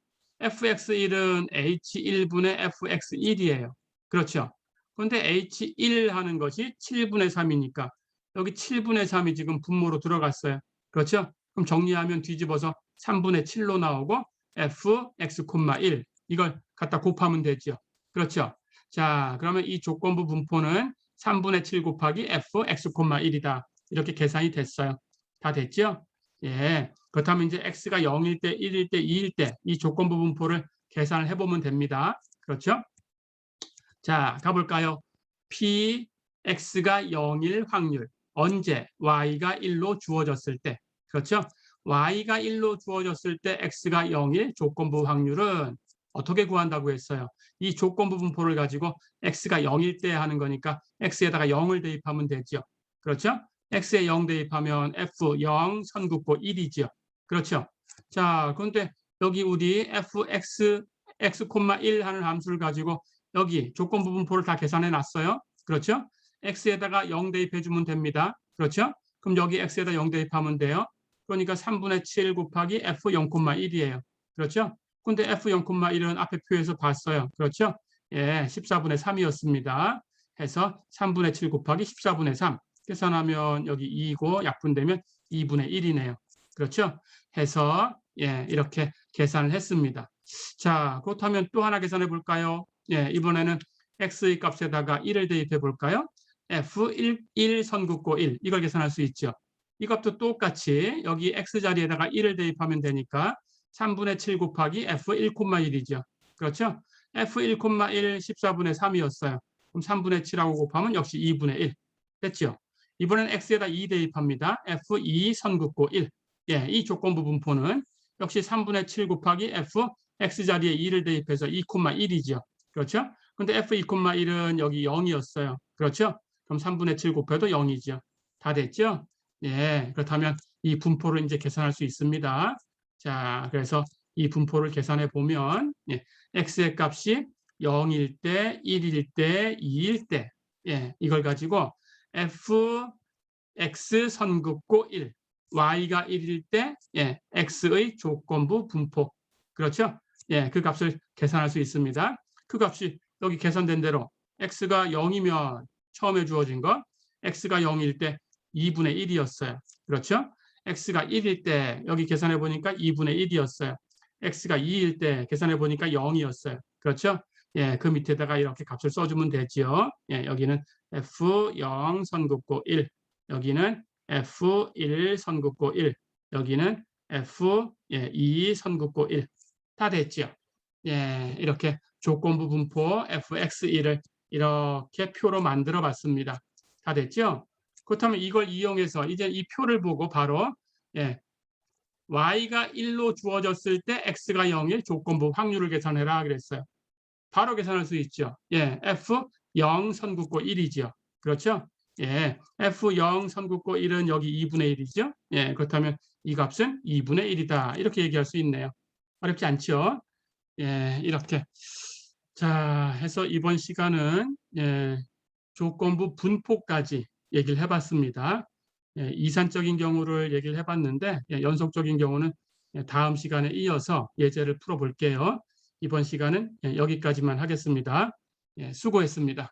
Speaker 1: fx1은 h1분의 fx1이에요. 그렇죠? 그런데 h1 하는 것이 7분의 3이니까 여기 7분의 3이 지금 분모로 들어갔어요. 그렇죠? 그럼 정리하면 뒤집어서 3분의 7로 나오고 fx,1 이걸 갖다 곱하면 되죠. 그렇죠? 자, 그러면 이 조건부 분포는 3분의 7 곱하기 fx,1이다. 이렇게 계산이 됐어요. 다 됐죠? 예. 그렇다면 이제 x가 0일 때, 1일 때, 2일 때 이 조건부 분포를 계산을 해보면 됩니다. 그렇죠? 자, 가볼까요? px가 0일 확률. 언제? y가 1로 주어졌을 때. 그렇죠? y가 1로 주어졌을 때 x가 0일 조건부 확률은 어떻게 구한다고 했어요? 이 조건부 분포를 가지고 x가 0일 때 하는 거니까 x에다가 0을 대입하면 되죠. 그렇죠? x에 0 대입하면 f0 선긋고 1이죠. 그렇죠? 자, 그런데 여기 우리 fx, x,1 하는 함수를 가지고 여기 조건부 분포를 다 계산해 놨어요. 그렇죠? x에다가 0 대입해 주면 됩니다. 그렇죠? 그럼 여기 x에다 0 대입하면 돼요. 그러니까 3분의 7 곱하기 f0,1이에요. 그렇죠? 근데 f0,1은 앞에 표에서 봤어요. 그렇죠? 예, 14분의 3이었습니다. 해서 3분의 7 곱하기 14분의 3 계산하면 여기 2고 약분되면 2분의 1이네요. 그렇죠? 해서 예, 이렇게 계산을 했습니다. 자, 그렇다면 또 하나 계산해 볼까요? 예, 이번에는 x의 값에다가 1을 대입해 볼까요? f1 선긋고 1 이걸 계산할 수 있죠. 이것도 똑같이 여기 x 자리에다가 1을 대입하면 되니까 3분의 7 곱하기 f1,1이죠. 그렇죠? f1,1 14분의 3이었어요. 그럼 3분의 7하고 곱하면 역시 2분의 1. 됐죠? 이번엔 x에다 2 대입합니다. f2 선긋고 1. 예, 이 조건부 분포는 역시 3분의 7 곱하기 x 자리에 2를 대입해서 2,1이죠. 그렇죠? 근데 f2,1은 여기 0이었어요. 그렇죠? 그럼 3분의 7 곱해도 0이죠. 다 됐죠? 예, 그렇다면 이 분포를 이제 계산할 수 있습니다. 자, 그래서 이 분포를 계산해 보면 예, x의 값이 0일 때, 1일 때, 2일 때 예, 이걸 가지고 fx 선긋고 1, y가 1일 때 예, x의 조건부 분포 그렇죠? 예, 그 값을 계산할 수 있습니다. 그 값이 여기 계산된 대로 x가 0이면 처음에 주어진 거 x가 0일 때 2분의 1이었어요. 그렇죠? x가 1일 때 여기 계산해 보니까 2분의 1이었어요. x가 2일 때 계산해 보니까 0이었어요. 그렇죠? 예, 그 밑에다가 이렇게 값을 써주면 되죠. 예, 여기는 f0 선긋고 1, 여기는 f1 선긋고 1, 여기는 f2 선긋고 1. 다 됐죠? 예, 이렇게 조건부 분포 fx1을 이렇게 표로 만들어 봤습니다. 다 됐죠? 그렇다면 이걸 이용해서 이제 이 표를 보고 바로 예, y가 1로 주어졌을 때 x가 0일 조건부 확률을 계산해라 그랬어요. 바로 계산할 수 있죠. 예, f0 선긋고 1이죠. 그렇죠? 예, f0 선긋고 1은 여기 2분의 1이죠. 예, 그렇다면 이 값은 2분의 1이다. 이렇게 얘기할 수 있네요. 어렵지 않죠? 예, 이렇게. 자, 해서 이번 시간은 예, 조건부 분포까지 얘기를 해봤습니다. 예, 이산적인 경우를 얘기를 해봤는데 예, 연속적인 경우는 다음 시간에 이어서 예제를 풀어볼게요. 이번 시간은 여기까지만 하겠습니다. 예, 수고했습니다.